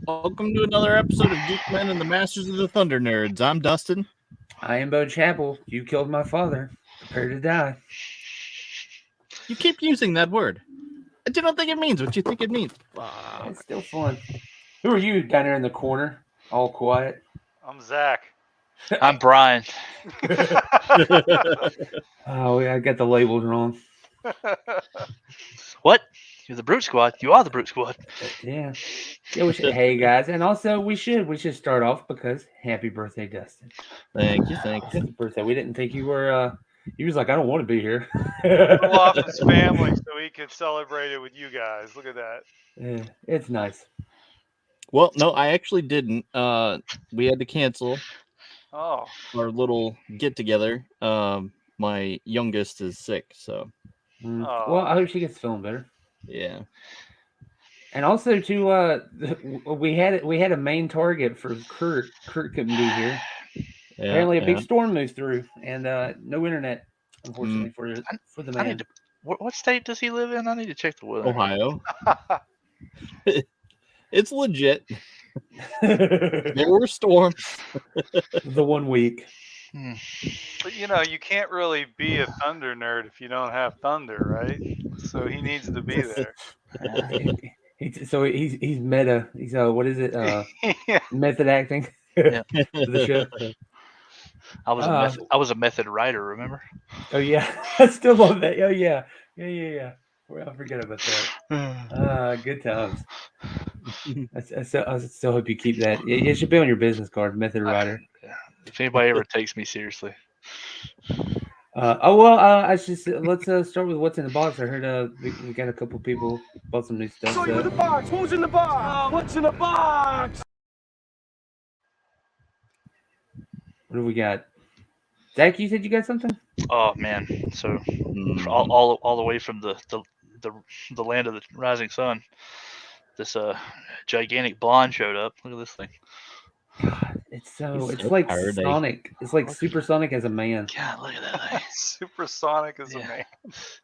Welcome to another episode of Geek-Men and the Masters of the Thunder Nerds. I'm Dustin. I am Bo Chapel. You killed my father. Prepare to die. You keep using that word. I do not think it means what you think it means. It's still fun. Who are you down there in the corner? All quiet. I'm Zach. I'm Brian. Oh, yeah, I got the labels wrong. What? You're the Brute Squad. You are the Brute Squad. Yeah. We should, hey, guys. And also, we should start off because happy birthday, Dustin. Thank you. Happy birthday. We didn't think you were, he was like, I don't want to be here. Pull off his family so he could celebrate it with you guys. Look at that. Yeah, it's nice. Well, no, I actually didn't. We had to cancel Oh, our little get-together. My youngest is sick, so Oh. Well, I hope she gets feeling better. yeah. And also, too, we had a main target for Kurt. Kurt couldn't be here. Apparently, a big storm moves through, and no internet, unfortunately, for the man. What state does he live in? I need to check the weather. Ohio. It's legit. There were storms. The 1 week. But you can't really be a thunder nerd if you don't have thunder, right? So he needs to be there. He's meta. He's what is it? Yeah. Method acting. Yeah. The show. I was a method writer. Remember? Oh yeah, I still love that. Oh yeah. Well, I forget about that. Good times. I still hope you keep that. It should be on your business card, method writer. If anybody ever takes me seriously. Let's start with what's in the box. I heard we got a couple people bought some new stuff. What's in the box? Who's in the box? What's in the box? What do we got? Zach, you said you got something? Oh man! So all the way from the land of the rising sun, this gigantic blonde showed up. Look at this thing. God, it's so like tired, Sonic. It's like supersonic as a man. God, look at that thing. Supersonic as a man.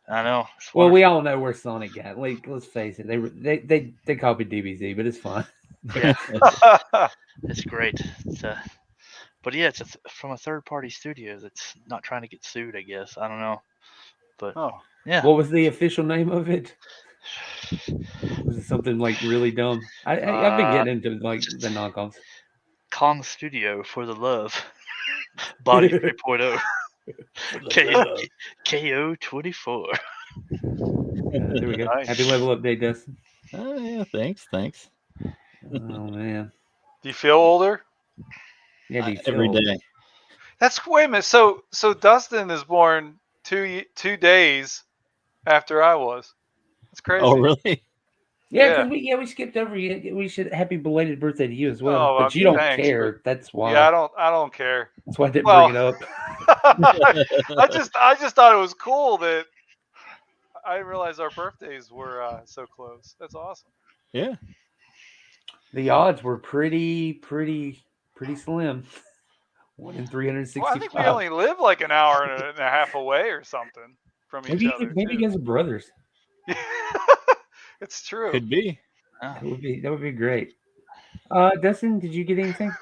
I know. Well, we all know where Sonic got. Like, let's face it, they copied DBZ, but it's fine. Yeah, it's great. But yeah, it's from a third-party studio that's not trying to get sued, I guess. I don't know. But yeah. What was the official name of it? Was it something like really dumb? I've been getting into like the knockoffs. Kong Studio for the love. Body 3.0. KO 24. There we go. Nice. Happy level up day, Dustin. Oh yeah, thanks. Oh man. Do you feel older? Yeah, Every day. Wait a minute. So Dustin is born 2 days after I was. That's crazy. Oh really? Yeah, we skipped over you. We should happy belated birthday to you as well. Oh, but you don't thanks, care. That's why. Yeah, I don't care. That's why I didn't bring it up. I just thought it was cool that I didn't realize our birthdays were so close. That's awesome. Yeah. The odds were pretty slim. 1 in 365. Well, I think we only live like an hour and a half away or something from each other. Maybe you guys are brothers. It's true. Could be. That would be great. Dustin, did you get anything?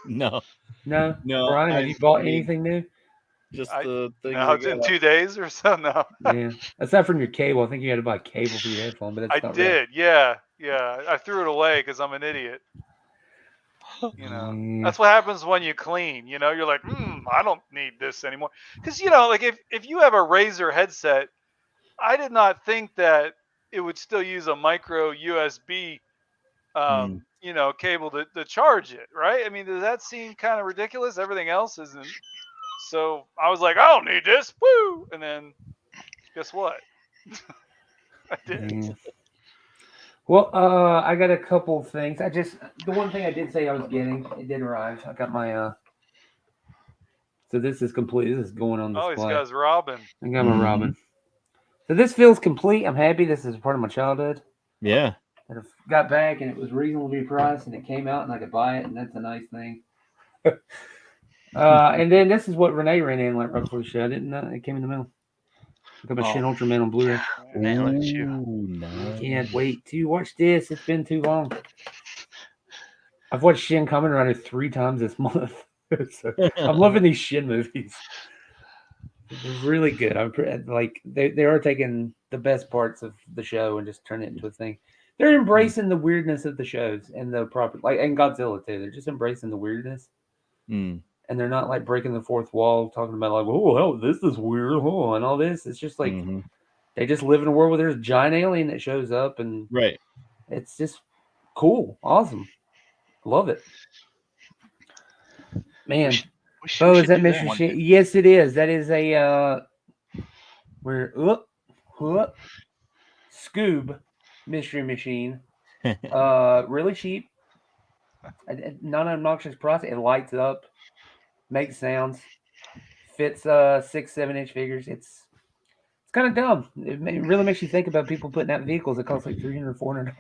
No. Brian, have you bought anything new? Just the thing. No, it's in 2 days or so. No. Yeah, aside from your cable, I think you had to buy cable for your headphone, but that's I not did. Right. Yeah. I threw it away because I'm an idiot. That's what happens when you clean. You're like, I don't need this anymore. Because like if you have a Razer headset, I did not think that it would still use a micro USB, cable to charge it, right? I mean, does that seem kind of ridiculous? Everything else isn't. So I was like, I don't need this. Woo! And then, guess what? I did. Well, I got a couple things. The one thing I did say I was getting, it did arrive. I got my. So this is complete. This is going on display. Oh, he's got his Robin. I got my Robin. So this feels complete. I'm happy. This is part of my childhood. Yeah. That I got back and it was reasonably priced and it came out and I could buy it and that's a nice thing. And then this is what Renee ran in right before the show. I didn't know it came in the mail. Look up Shin Ultraman on Blu-ray. Man, look at you. Nice. Can't wait to watch this. It's been too long. I've watched Shin Kamen Rider 3 times this month. So I'm loving these Shin movies. They're really good. Like they are taking the best parts of the show and just turning it into a thing. They're embracing the weirdness of the shows and the proper and Godzilla too. They're just embracing the weirdness. And they're not like breaking the fourth wall, talking about like, oh, hell, this is weird, and all this. It's just like they just live in a world where there's a giant alien that shows up, and it's just cool, awesome, love it, man. Oh, is that Mystery Machine? Yes, it is. That is a Scoob Mystery Machine. Really cheap, non-obnoxious price. It lights up, makes sounds, fits 6-7 inch figures. It's kind of dumb. It really makes you think about people putting out vehicles that cost like $300-400.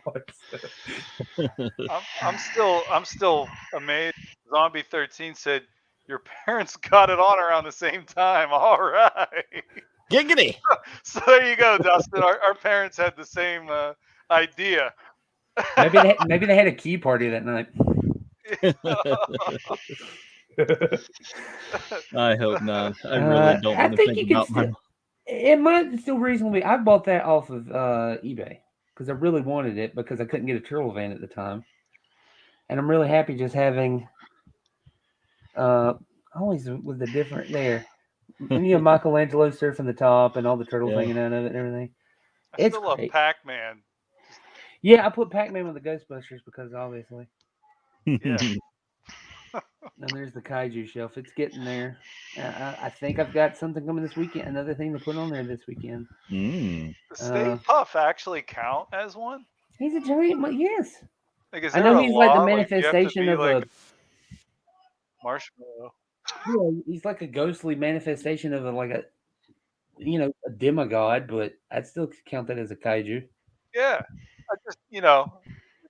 I'm still amazed. Zombie 13 said your parents got it on around the same time. All right. Giggity. So there you go, Dustin. Our parents had the same idea. Maybe they had a key party that night. I hope not. I really don't want to think about my. It might still reasonably. I bought that off of eBay because I really wanted it because I couldn't get a turtle van at the time, and I'm really happy just having. Always with the different there. And you have Michelangelo surfing the top and all the turtles hanging out of it and everything. I still love Pac-Man. Yeah, I put Pac-Man with the Ghostbusters because obviously. Yeah. And there's the kaiju shelf. It's getting there. I think I've got something coming this weekend. Another thing to put on there this weekend. Does Stay Puff actually count as one? He's a giant. Yes. Like, I know he's like the manifestation of a marshmallow. Yeah, he's like a ghostly manifestation of a demigod, but I'd still count that as a kaiju. Yeah, I just know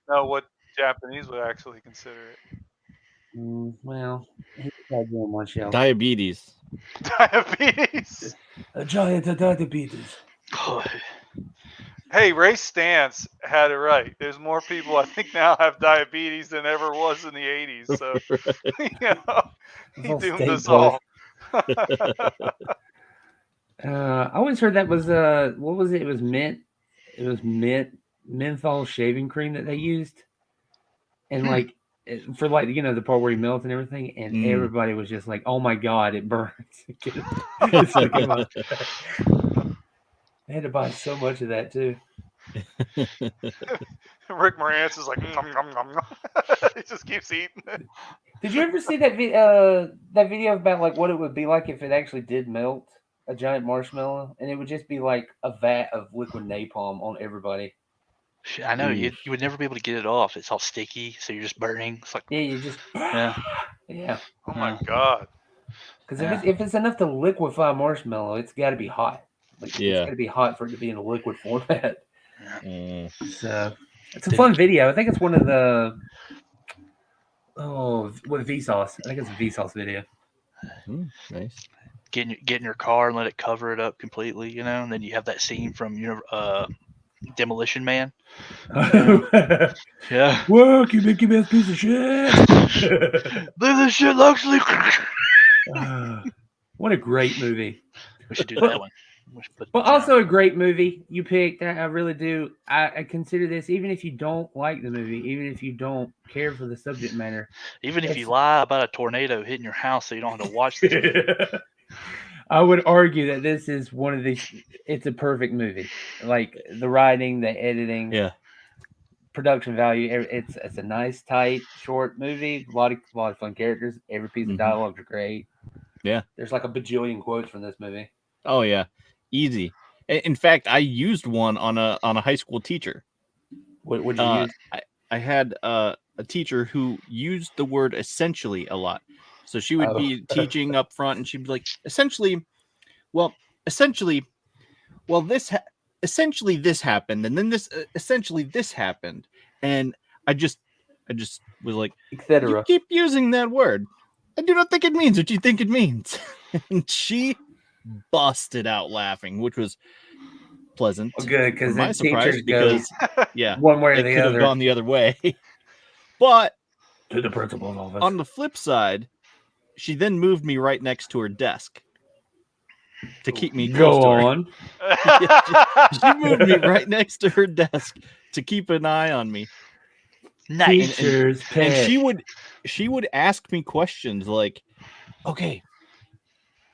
what Japanese would actually consider it. Well, he's a kaiju on one shelf. Diabetes. A giant of diabetes. Hey, Ray Stantz had it right. There's more people I think now have diabetes than ever was in the 80s. So, he doomed us all. I always heard that was what was it? It was mint. It was menthol shaving cream that they used, and like for the part where he melts and everything, and everybody was just like, "Oh my god, it burns!" It's like, I had to buy so much of that too. Rick Moranis is like, nom, nom, nom, nom. He just keeps eating it. Did you ever see that video about like what it would be like if it actually did melt a giant marshmallow, and it would just be like a vat of liquid napalm on everybody? I know you would never be able to get it off. It's all sticky, so you're just burning. It's like you just yeah. Oh my god! Because if it's enough to liquefy marshmallow, it's got to be hot. It's got to be hot for it to be in a liquid format. So it's a fun video. I think it's one of the with Vsauce. I think it's a Vsauce video. Nice. Get in your car and let it cover it up completely, and then you have that scene from Demolition Man. Yeah. Work, you big ass piece of shit. Leave this shit actually. What a great movie. We should do that one. Well, also a great movie you picked. I really do. I consider this, even if you don't like the movie, even if you don't care for the subject matter. Even if you lie about a tornado hitting your house so you don't have to watch this movie. I would argue that this is one of these. It's a perfect movie. Like the writing, the editing, production value. It's a nice, tight, short movie. A lot of fun characters. Every piece of dialogue is great. Yeah, there's like a bajillion quotes from this movie. Oh yeah, easy. In fact, I used one on a high school teacher. What would you use? I had a teacher who used the word essentially a lot. So she would be teaching up front, and she'd be like, essentially, this happened, and then this essentially this happened, and I just was like, etc. You keep using that word. I do not think it means what you think it means. And she busted out laughing, which was pleasant. Well, good, because my surprise, because one way or the could other. have gone the other way. But To the principal's office. On the flip side, she then moved me right next to her desk to keep me close Go to her. on. She moved me right next to her desk to keep an eye on me. Nice. Teacher's pet. And she would ask me questions like, okay,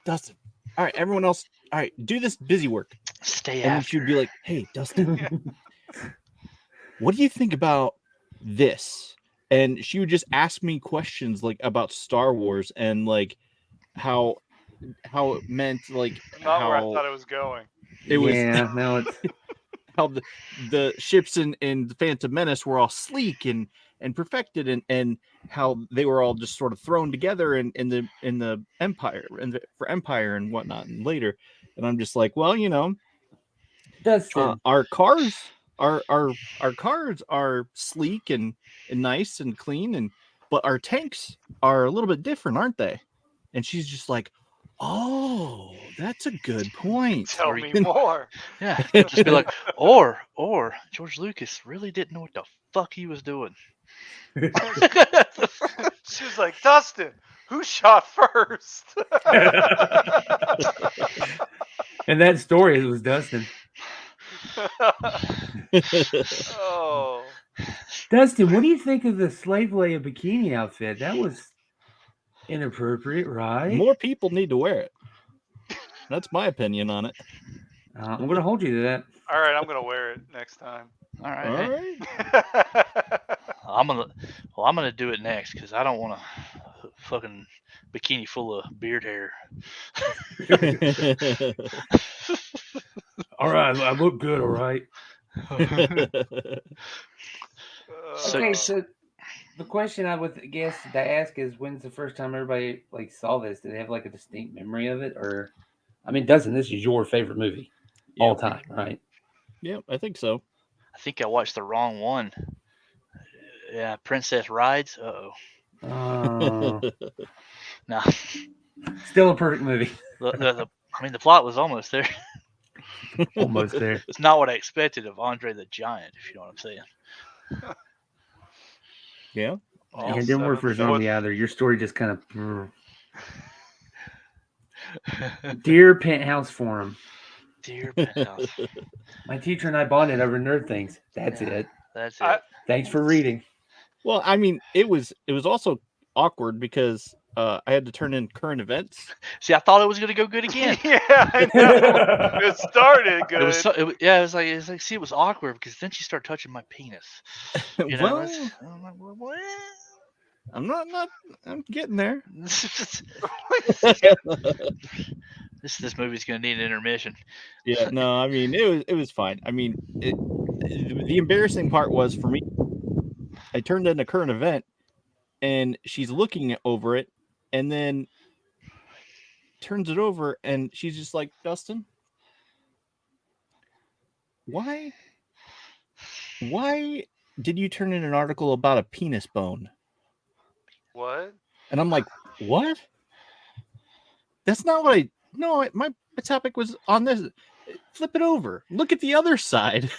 Dustin, all right, everyone else, all right, do this busy work. Stay And then after. she'd be like, hey, Dustin, what do you think about this? And she would just ask me questions like about Star Wars and like how it meant, like Not how where I thought it was going. it was now it's how the ships in the Phantom Menace were all sleek and perfected, and how they were all just sort of thrown together in the Empire and for Empire and whatnot and later. And I'm just like, well, you know, Dustin. our cars are sleek and nice and clean, but our tanks are a little bit different, aren't they? And she's just like, oh, that's a good point. Tell me more. Yeah, just be like, or George Lucas really didn't know what the fuck he was doing. She was like, Dustin, who shot first? And that story was Dustin. Oh. Dustin, what do you think of the Slave Leia bikini outfit? That was inappropriate, right? More people need to wear it. That's my opinion on it. I'm going to hold you to that. All right, I'm gonna wear it next time. All right. All Hey, right. I'm gonna do it next because I don't want a fucking bikini full of beard hair. All right, I look good, all right. Okay, so the question I would guess to ask is, when's the first time everybody like saw this? Did they have like a distinct memory of it, or I mean, Dustin, this is your favorite movie all time, right? Yeah, I think so. I think I watched the wrong one. Yeah, Princess Rides. Uh-oh. Oh, No. still a perfect movie. I mean, the plot was almost there. Almost there. It's not what I expected of Andre the Giant, if you know what I'm saying. Yeah. Yeah, it didn't work for zombie either. Your story just kind of. Dear Penthouse Forum. Dear Penthouse. My teacher and I bonded over nerd things. That's it. That's it. Thanks for reading. Well, I mean, it was also awkward because I had to turn in current events. See, I thought it was gonna go good again. Yeah, I know. It started good. It was like, see, it was awkward because then she started touching my penis. You know, Well, I'm like, what? I'm getting there. This movie's gonna need an intermission. Yeah, no, I mean, it was fine. I mean, the embarrassing part was for me, I turned in a current event and she's looking over it and then turns it over and she's just like, Dustin, why did you turn in an article about a penis bone? What? And I'm like, what? That's not what my topic was on this. Flip it over. Look at the other side.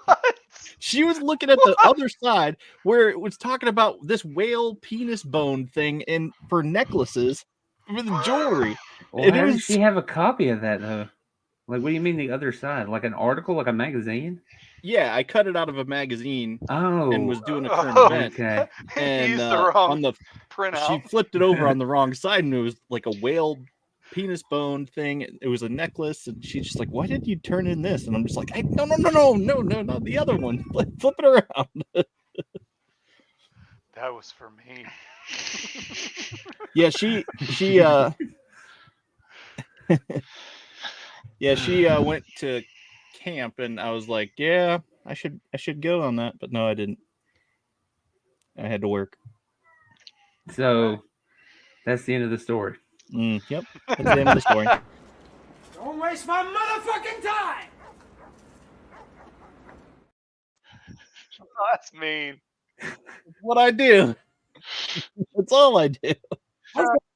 What? She was looking at the other side where it was talking about this whale penis bone thing for necklaces with jewelry. Well, how does she have a copy of that though? Like, what do you mean the other side? Like an article, like a magazine? Yeah, I cut it out of a magazine and was doing a current event. Okay. And Used the wrong on the printout. she flipped it over on the wrong side and it was like a whale penis bone thing. It was a necklace, and she's just like, "Why did you turn in this?" And I'm just like, "No, not the other one. Flip it around." That was for me. Yeah, she yeah, she went to camp, and I was like, "Yeah, I should go on that," but no, I didn't. I had to work. So that's the end of the story. Yep, that's the end of the story. Don't waste my motherfucking time! Oh, that's mean. What I do. That's all I do.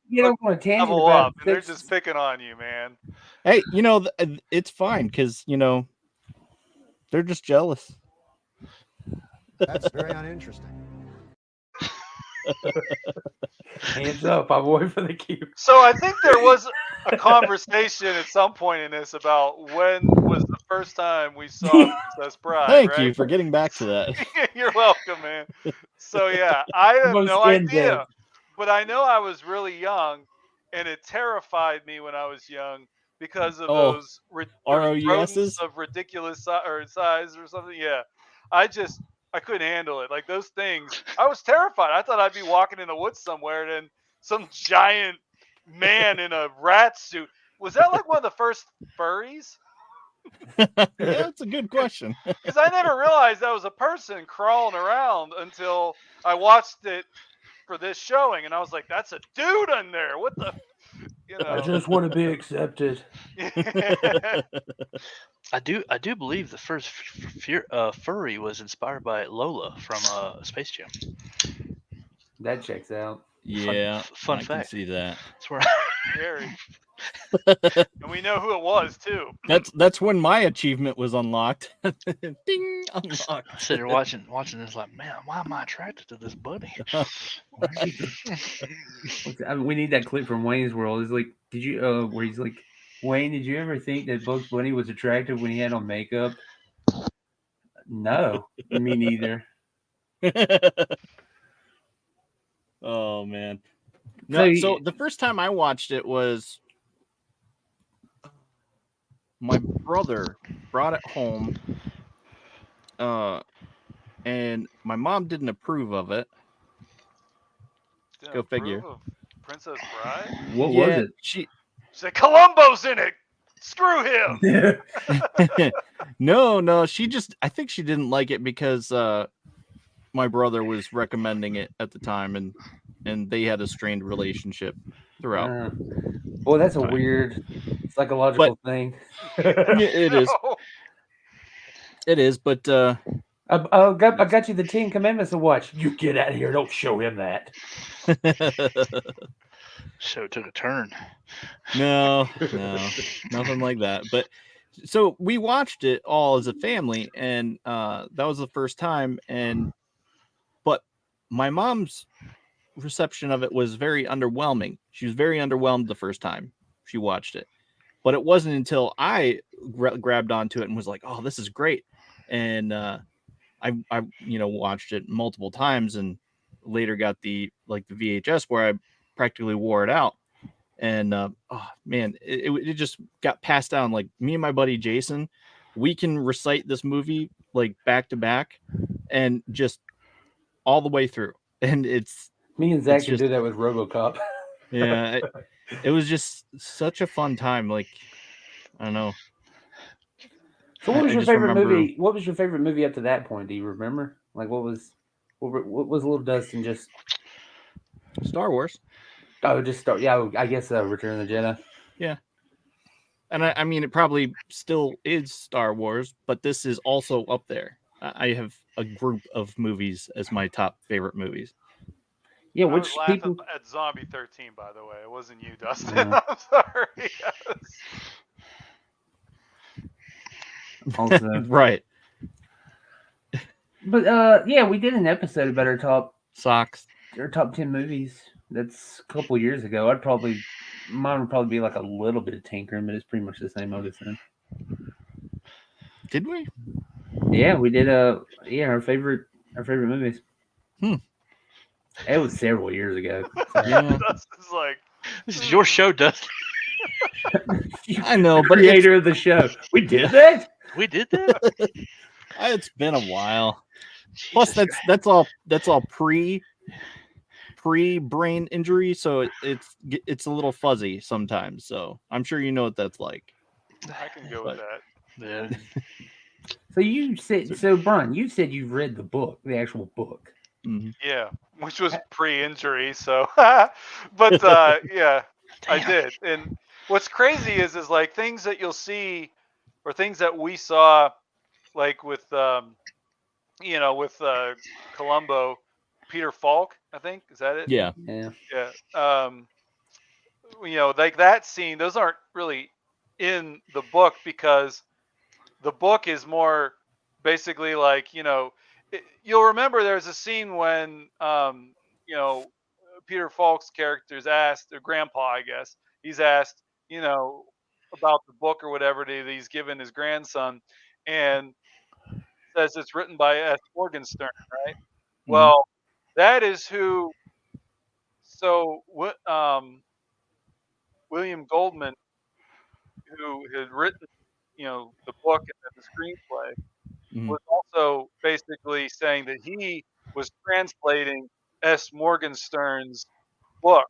You don't want to tangent Level about up, and they're just picking on you, man. Hey, it's fine because they're just jealous. That's very uninteresting. Hands up, I'm away from the cube. So I think there was a conversation at some point in this about when was the first time we saw Princess Bride. Thank right? you for getting back to that. You're welcome, man. So yeah, I have Most no in-depth. idea, but I know I was really young, and it terrified me when I was young because of Oh, those ROUSs? rodents of ridiculous size or something. Yeah, I couldn't handle it. Like those things, I was terrified. I thought I'd be walking in the woods somewhere, and then some giant man in a rat suit. Was that like one of the first furries? Yeah, that's a good question. Because I never realized that was a person crawling around until I watched it for this showing, and I was like, "That's a dude in there. What the?" You I know. just want to be accepted. I do believe the first furry was inspired by Lola from Space Jam. That checks out. Yeah, Fun I can fact. see that. That's where Scary. And we know who it was too. That's when my achievement was unlocked. Ding, I unlocked. sit there watching this like, man, why am I attracted to this bunny? We need that clip from Wayne's World. It's like, did you where he's like, Wayne, did you ever think that Bugs Bunny was attractive when he had on makeup? No, me neither. Oh man. No, so the first time I watched it was my brother brought it home, and my mom didn't approve of it. Go figure. Of Princess Bride? What was it? She said Columbo's in it. Screw him. No, I think she didn't like it because my brother was recommending it at the time, and they had a strained relationship throughout. Well, that's a weird psychological thing. It is. It is, but I got you the 10 Commandments to watch. You get out of here! Don't show him that. Show took a turn. No, nothing like that. But so we watched it all as a family, and that was the first time. But my mom's reception of it was very underwhelming. She was very underwhelmed the first time she watched it. But it wasn't until I grabbed onto it and was like, "Oh, this is great," and I watched it multiple times, and later got the VHS where I practically wore it out. And oh man, it just got passed down. Like me and my buddy Jason, we can recite this movie like back to back, and just all the way through. And it's me and Zach can do that with RoboCop. Yeah, it was just such a fun time. Like I don't know. So what was your favorite movie? What was your favorite movie up to that point? Do you remember? Like what was little Dustin just? Star Wars. Oh, just start. Yeah, I guess Return of the Jedi. Yeah, and I mean it probably still is Star Wars, but this is also up there. I have a group of movies as my top favorite movies. Yeah, I which was people at Zombie 13, by the way. It wasn't you, Dustin. Yeah. I'm sorry. Yes. Also, right. But yeah, we did an episode about our top 10 movies. That's a couple years ago. Mine would probably be like a little bit of tinkering, but it's pretty much the same old thing. Did we? Yeah, we did. Our favorite movies. It was several years ago. Yeah. Dustin's like, this is your show, Dustin. I know, but creator of the show. We did that. We did that. It's been a while. Jesus Plus, that's all pre brain injury, so it's a little fuzzy sometimes. So I'm sure you know what that's like. I can go with that. Yeah. So Brian, you said you've read the book, the actual book. Mm-hmm. Yeah, which was pre-injury. So, but yeah, I did. And what's crazy is like things that you'll see, or things that we saw, like with Columbo, Peter Falk, I think, is that it? Yeah. Like that scene, those aren't really in the book because the book is more basically like, you'll remember there's a scene when Peter Falk's character is asked, or Grandpa, I guess, he's asked, about the book or whatever that he's given his grandson, and says it's written by S. Morgenstern, right? Mhm. Well, that is who. So, William Goldman, who had written, the book and then the screenplay, Mhm. was also basically saying that he was translating S. Morgenstern's book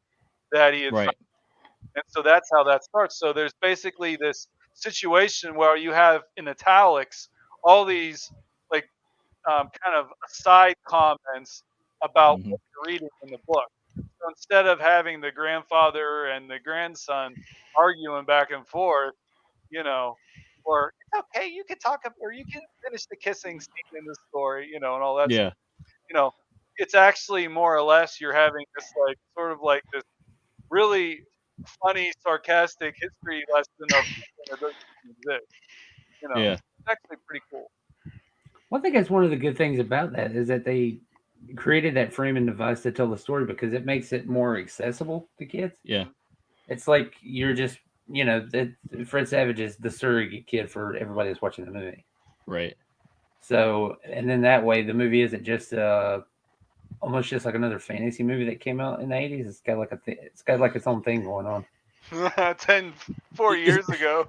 that he had found. Right. And so that's how that starts. So there's basically this situation where you have in italics all these like kind of side comments about Mhm. what you're reading in the book. So instead of having the grandfather and the grandson arguing back and forth, or it's okay, you can talk or you can finish the kissing scene in the story, and all that stuff. Yeah. It's actually more or less you're having this like sort of like this really funny, sarcastic history lesson of something that doesn't exist. Yeah. It's actually pretty cool. Well, I think that's one of the good things about that is that they created that framing device to tell the story because it makes it more accessible to kids. Yeah. It's like you're just, Fred Savage is the surrogate kid for everybody that's watching the movie. Right. So, and then that way the movie isn't just almost just like another fantasy movie that came out in the 80s. It's got like it's got like its own thing going on. 4 years ago.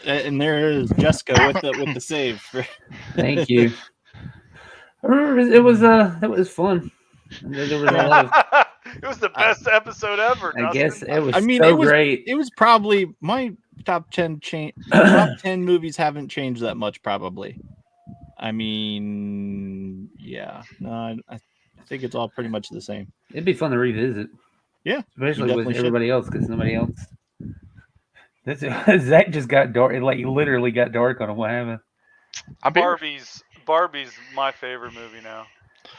And there is Jessica with the save. Thank you. I remember it was fun. There was a lot of. It was the best episode ever. I guess Dustin. it was. it was great. It was probably my top 10 top 10 movies haven't changed that much. Probably. I mean, yeah. No, I think it's all pretty much the same. It'd be fun to revisit. Yeah, especially with everybody else because nobody else. Zach just got dark. It like literally got dark on him. What happened? Barbie's my favorite movie now.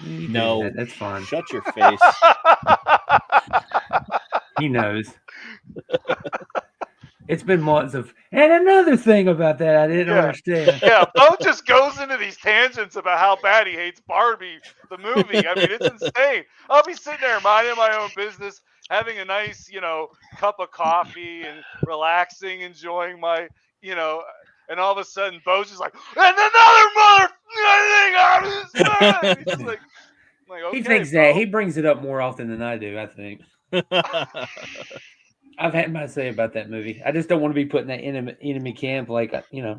No, that's fine. Shut your face. He knows. It's been months of, and another thing about that I didn't understand. Yeah, Bo just goes into these tangents about how bad he hates Barbie, the movie. I mean, it's insane. I'll be sitting there minding my own business, having a nice, cup of coffee and relaxing, enjoying my, and all of a sudden Bo's just like, and another mother thing. He's just like, okay, he thinks that he brings it up more often than I do, I think. I've had my say about that movie. I just don't want to be put in that enemy camp. Like,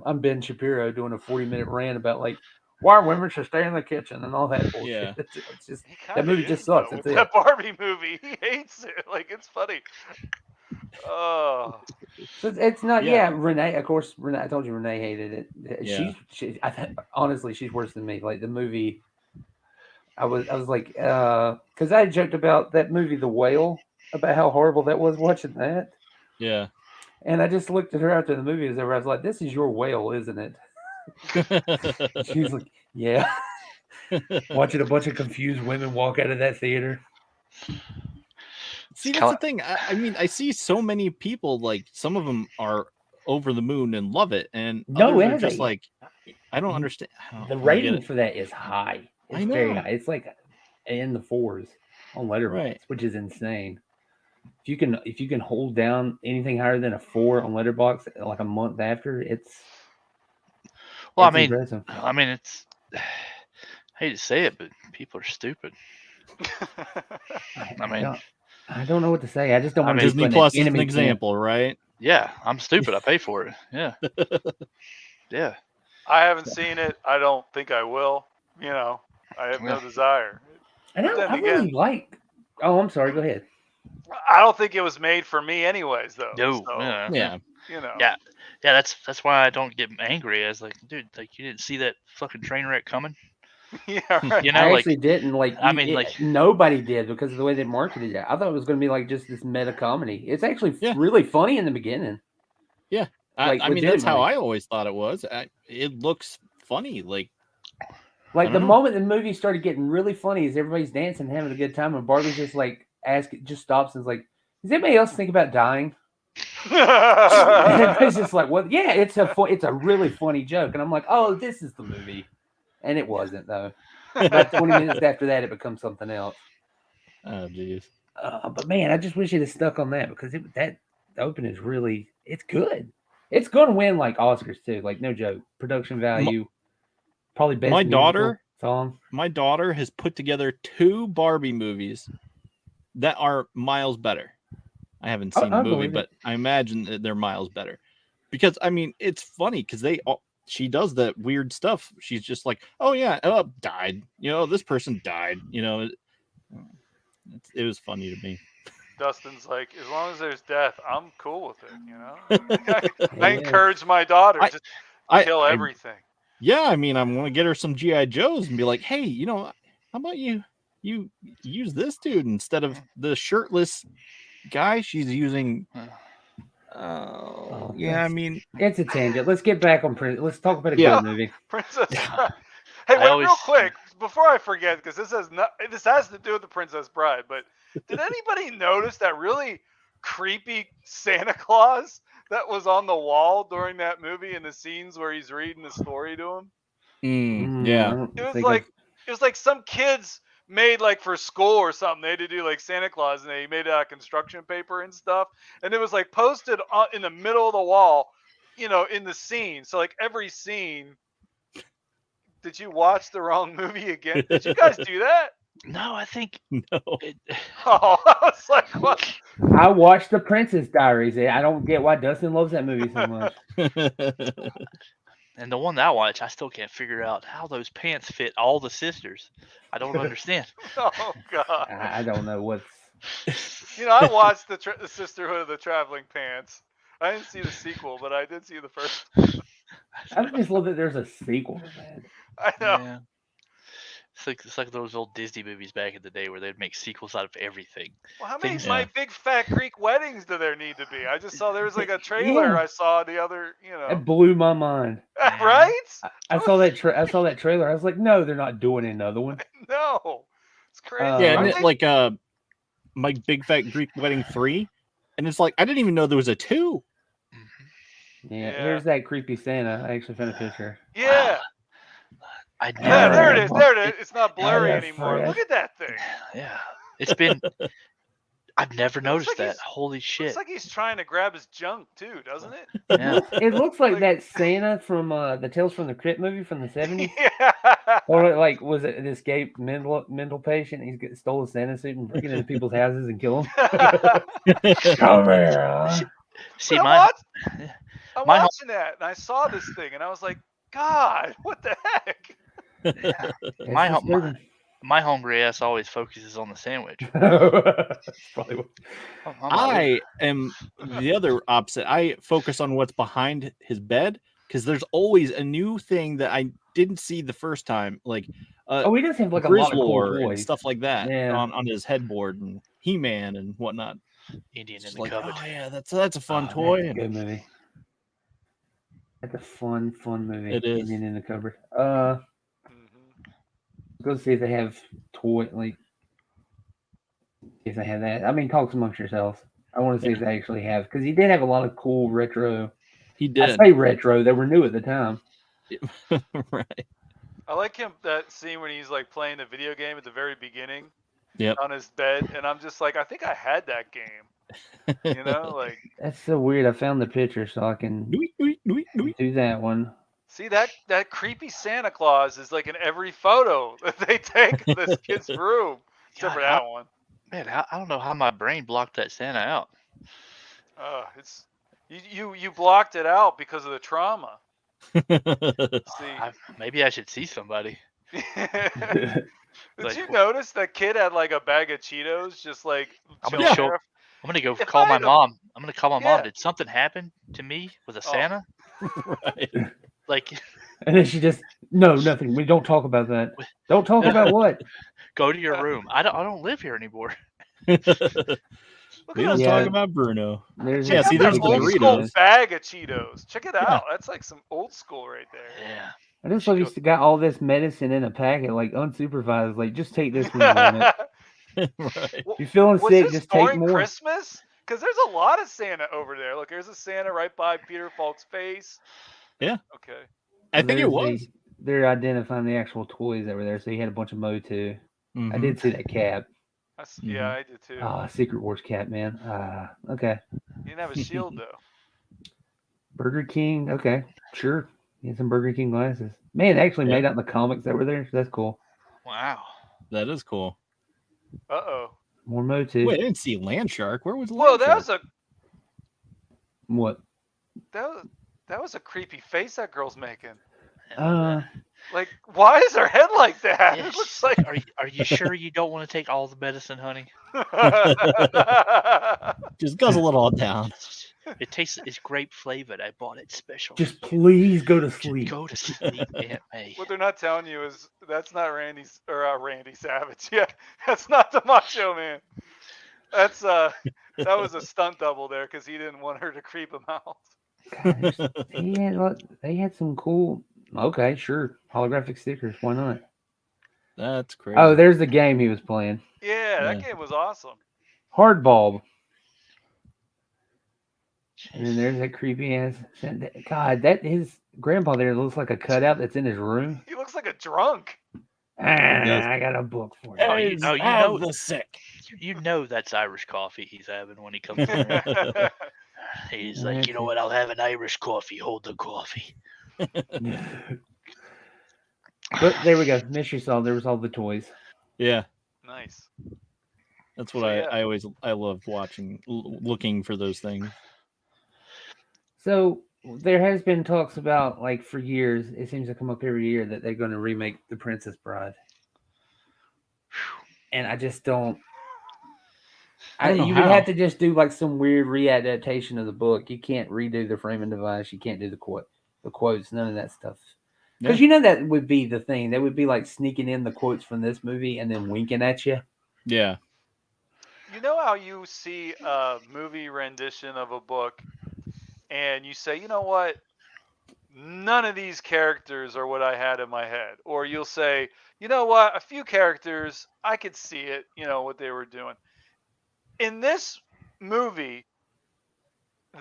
I'm Ben Shapiro doing a 40-minute rant about like why women should stay in the kitchen and all that bullshit. Yeah. It's just that movie just sucks. With that Barbie movie, he hates it. Like, it's funny. Oh, so it's not. Yeah, Renee. Of course, Renee. I told you Renee hated it. Yeah. Honestly, she's worse than me. Like the movie. I was like, because I joked about that movie, The Whale, about how horrible that was watching that. Yeah. And I just looked at her after the movie was over. I was like, "This is your whale, isn't it?" She was like, "Yeah." Watching a bunch of confused women walk out of that theater. See, that's the thing. I mean, I see so many people, like, some of them are over the moon and love it, and others are just like, I don't understand. The rating for that is high. It's very high. It's like in the 4s on Letterboxd, which is insane. If you can hold down anything higher than a 4 on Letterboxd, like a month after, it's impressive. I mean, it's. I hate to say it, but people are stupid. I don't know what to say. I just don't want to. Disney Plus is an example, right? Yeah, I'm stupid. I pay for it. Yeah. Yeah. I haven't seen it. I don't think I will. I have no desire. And I really like. Oh, I'm sorry. Go ahead. I don't think it was made for me, anyways. Though. No. So, Yeah. Yeah. That's why I don't get angry. I was like, dude, like you didn't see that fucking train wreck coming. Yeah. Right. I actually didn't. Like, nobody did because of the way they marketed it. I thought it was going to be like just this meta comedy. It's actually really funny in the beginning. Yeah. I mean, that's how I always thought it was. It looks funny. Like the moment the movie started getting really funny is everybody's dancing and having a good time, and Barbie's just like just stops and is like, "Does anybody else think about dying?" And everybody's just like, "Well, yeah, it's a really funny joke," and I'm like, "Oh, this is the movie," and it wasn't though. About 20 minutes after that, it becomes something else. Oh, jeez. But man, I just wish it had stuck on that because the open is really it's good. It's going to win like Oscars too. Like no joke, production value, probably best My musical daughter song. My daughter has put together 2 Barbie movies that are miles better. I haven't seen the movie, but I imagine that they're miles better. Because I mean, it's funny because she does that weird stuff. She's just like, oh yeah, died. This person died. It was funny to me. Dustin's like, as long as there's death, I'm cool with it. I encourage my daughter to kill everything. Yeah, I mean, I'm gonna get her some GI Joes and be like, hey, how about you use this dude instead of the shirtless guy she's using. Yeah, I mean, it's a tangent. Let's get back on let's talk about a good movie. Princess. Hey, wait, real quick before I forget, because this has to do with the Princess Bride. But did anybody notice that really creepy Santa Claus that was on the wall during that movie in the scenes where he's reading the story to him? Yeah, it was like some kids made like for school or something. They had to do like Santa Claus, and they made it out of construction paper and stuff, and it was like posted in the middle of the wall, in the scene. So like every scene. Did you watch the wrong movie again? Did you guys do that? No, I think no. I was like, what? I watched The Princess Diaries. I don't get why Dustin loves that movie so much. And the one that I watch, I still can't figure out how those pants fit all the sisters. I don't understand. Oh God. I don't know what's. I watched the Sisterhood of the Traveling Pants. I didn't see the sequel, but I did see the first. I just love that there's a sequel to that. I know. Yeah. It's like those old Disney movies back in the day where they'd make sequels out of everything. Well, how many My Big Fat Greek Weddings do there need to be? I just saw there was like a trailer. I saw the other, It blew my mind. Right? I saw that. I saw that trailer. I was like, no, they're not doing another one. No, it's crazy. Yeah, and like My Big Fat Greek Wedding 3, and it's like I didn't even know there was a 2. Yeah, here's that creepy Santa. I actually found a picture. Yeah. There it is. There it is. It's not blurry anymore. Look at that thing. Yeah. It's been. I've never noticed that. Holy shit. Looks like he's trying to grab his junk too, doesn't it? Yeah. It looks like that Santa from the Tales from the Crypt movie from the 70s. Yeah. Or like, was it an escaped mental patient? He stole a Santa suit and breaking into people's houses and kill them. Come here. See, I'm watching that, and I saw this thing, and I was like, God, what the heck? Yeah. My hungry ass always focuses on the sandwich. I am the other opposite. I focus on what's behind his bed because there's always a new thing that I didn't see the first time, like he does have like a lot of cool and toys. stuff like that on his headboard and He-Man and whatnot. Indian in the the cupboard. Oh yeah, that's a fun toy. That's a good movie. That's a fun movie. It is. Indian in the cupboard. Go see if they have toy if they have that. I mean, talk amongst yourselves. I want to see if they actually have, because he did have a lot of cool retro. He did. I say retro; they were new at the time. Right. I like that scene when he's like playing the video game at the very beginning. Yep. On his bed, and I'm just like, I think I had that game. Like that's so weird. I found the picture so I can do that one. See that creepy Santa Claus is like in every photo that they take of this kid's room, except for that one. Man, I don't know how my brain blocked that Santa out. It's you blocked it out because of the trauma. Maybe I should see somebody. Did you notice that kid had like a bag of Cheetos just like I'm gonna go call my mom. I'm gonna call my mom. Did something happen to me with a Santa? Right. Like, and then she just nothing. We don't talk about that. Don't talk about what? Go to your room. I don't live here anymore. We don't talk about Bruno. There's the old school bag of Cheetos. Check it out. That's like some old school right there. Yeah. I just love you got all this medicine in a packet, like unsupervised. Like, just take this when you want it. Right. If you're feeling sick, just take more. Christmas? Because there's a lot of Santa over there. Look, there's a Santa right by Peter Falk's face. Yeah. Okay. I think it was. they're identifying the actual toys that were there. So he had a bunch of Motu. Mhm. I did see that cap. Yeah, I did too. Secret Wars cap, man. Okay. He didn't have a shield though. Burger King. Okay, sure. He had some Burger King glasses. Man, they actually made out in the comics that were there. So that's cool. Wow. That is cool. Uh-oh. More Motu. Wait, I didn't see Land Shark. Where was Land Whoa, Shark? What? That was a creepy face that girl's making. Like, why is her head like that? Yes. It looks like. Are you sure you don't want to take all the medicine, honey? Just guzzle it all down. It tastes. It's grape flavored. I bought it special. Just please go to sleep. Go to sleep, Aunt May. What they're not telling you is that's not Randy Savage. Yeah, that's not the Macho Man. That's that was a stunt double there because he didn't want her to creep him out. God, they had some cool. Okay, sure. Holographic stickers. Why not? That's crazy. Oh, there's the game he was playing. Yeah, that game was awesome. Hardball. And then there's that creepy ass. God, that his grandpa there looks like a cutout that's in his room. He looks like a drunk. I got a book for you. You know the sick. You know that's Irish coffee he's having when he comes in. He's like, you know what? I'll have an Irish coffee. Hold the coffee. But there we go. Mystery solved. There was all the toys. Yeah. Nice. That's what I loved watching, looking for those things. So there has been talks about, like, for years, it seems to come up every year that they're going to remake The Princess Bride. And I just don't. You would have to just do like some weird readaptation of the book. You can't redo the framing device. You can't do the quotes, none of that stuff. Because that would be the thing. That would be like sneaking in the quotes from this movie and then winking at you. Yeah. You know how you see a movie rendition of a book and you say, you know what? None of these characters are what I had in my head. Or you'll say, you know what? A few characters, I could see it, what they were doing. In this movie,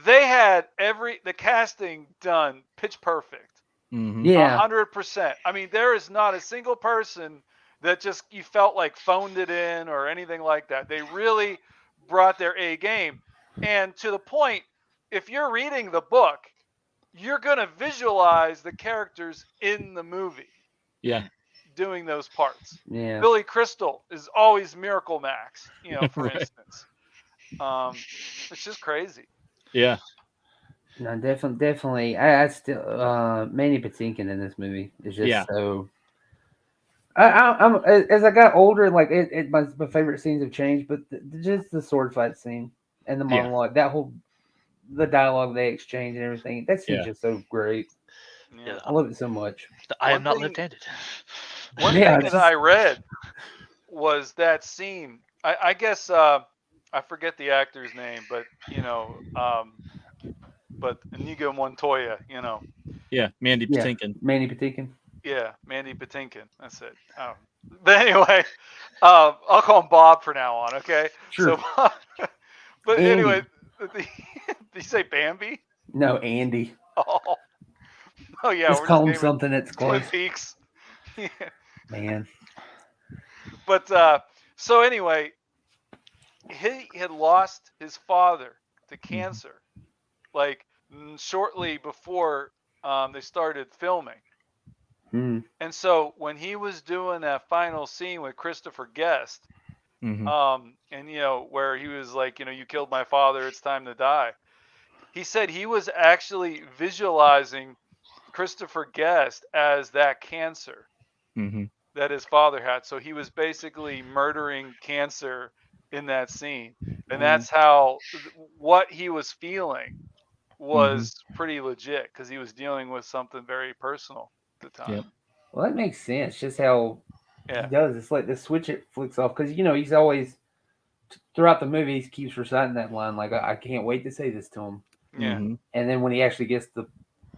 they had the casting done pitch perfect. Mm-hmm. Yeah. 100%. I mean, there is not a single person that just you felt like phoned it in or anything like that. They really brought their A game. And to the point, if you're reading the book, you're going to visualize the characters in the movie. Yeah. Doing those parts. Yeah. Billy Crystal is always Miracle Max, for Right. instance. It's just crazy. Yeah. No, definitely. I still Manny Patinkin in this movie is just so. I'm as I got older, like my favorite scenes have changed, but just the sword fight scene and the monologue, the dialogue they exchange and everything, that scene's just so great. Yeah. I love it so much. I am not left-handed. One thing that I read was that scene. I guess I forget the actor's name, but but Inigo Montoya, Yeah, Mandy Patinkin. Mandy Patinkin. Yeah, Mandy Patinkin. That's it. But anyway, I'll call him Bob from now on. Okay. Sure. So, but Andy. anyway, did you say Bambi? No, Andy. Oh yeah. Just call him something that's Twin close. Peaks. Yeah. Man. But so anyway, he had lost his father to cancer, like shortly before they started filming. Mm. And so when he was doing that final scene with Christopher Guest, and where he was like, you killed my father, it's time to die. He said he was actually visualizing Christopher Guest as that cancer that his father had. So he was basically murdering cancer in that scene. And that's how what he was feeling was pretty legit because he was dealing with something very personal at the time. Yep. Well, that makes sense. Just how he does. It's like the switch it flicks off because he's always throughout the movie he keeps reciting that line like I can't wait to say this to him. Yeah. And then when he actually gets to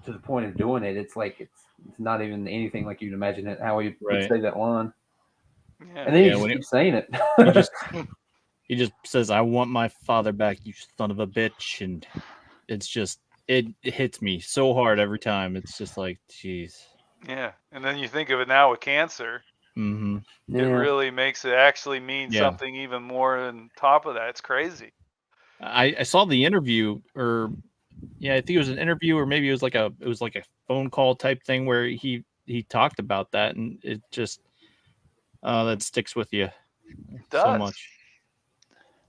the point of doing it, it's like it's not even anything like you'd imagine it how he would say that line. Yeah. And then he just keeps saying it. he just says, "I want my father back, you son of a bitch," and it's just it hits me so hard every time. It's just like, jeez. Yeah, and then you think of it now with cancer. Mm-hmm. It really makes it actually mean Yeah. something even more on top of that. It's crazy. I saw the interview, or I think it was an interview, or maybe it was like a phone call type thing where he talked about that, and it just that sticks with you so much.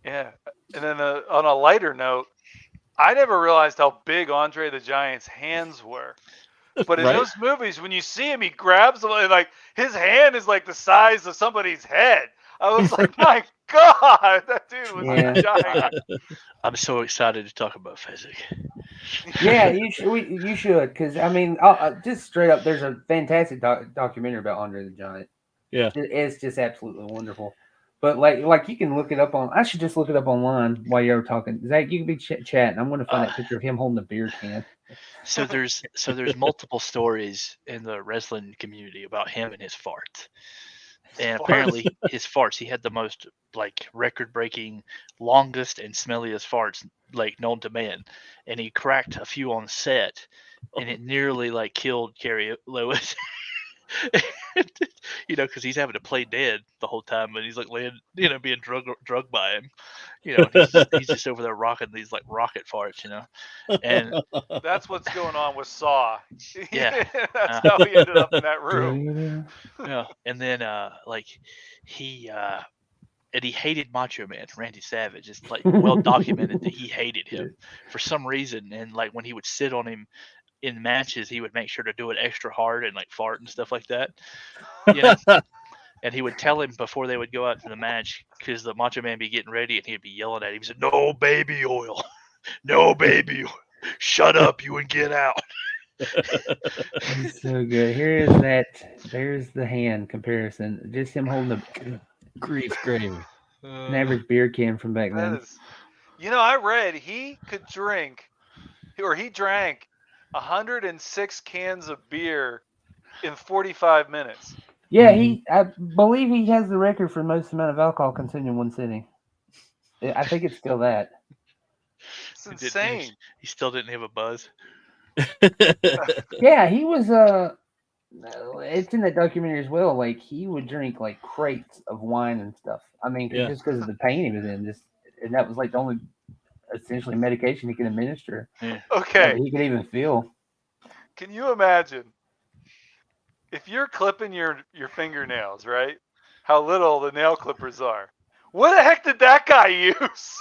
Yeah, and then on a lighter note, I never realized how big Andre the Giant's hands were. But in Right? those movies, when you see him, he grabs them, and like his hand is like the size of somebody's head. I was like, my God, that dude was a giant. I'm so excited to talk about physics. Yeah, you should, because I mean, just straight up, there's a fantastic documentary about Andre the Giant. Yeah, it's just absolutely wonderful. But like you can look it up on. I should just look it up online while you're talking. Zach, you can be chatting. I'm going to find that picture of him holding a beer can. So there's multiple stories in the wrestling community about him and his farts. And apparently his farts, he had the most like record-breaking, longest and smelliest farts like known to man. And he cracked a few on set, and it nearly like killed Kerry Lewis. Because he's having to play dead the whole time, and he's like laying, being drugged by him. And he's just over there rocking these like rocket farts, And that's what's going on with Saw. Yeah, that's how he ended up in that room. Yeah, and then he hated Macho Man Randy Savage. It's like well documented that he hated him for some reason, and like when he would sit on him in matches, he would make sure to do it extra hard and like fart and stuff like that. And he would tell him before they would go out to the match, because the Macho Man be getting ready and he'd be yelling at him. He said, "No baby oil, no baby oil. Shut up, you, and get out." He's so good. There's the hand comparison. Just him holding the grief gravy. An average beer can from back then. I read he drank 106 cans of beer in 45 minutes. Yeah, I believe he has the record for the most amount of alcohol consumed in one sitting. I think it's still that. It's insane. He still didn't have a buzz. Yeah, he was. It's in that documentary as well. Like he would drink like crates of wine and stuff. I mean, just because of the pain he was in, and that was like the only essentially medication he could administer. Yeah. Okay, he could even feel. Can you imagine if you're clipping your fingernails, right? How little the nail clippers are. What the heck did that guy use?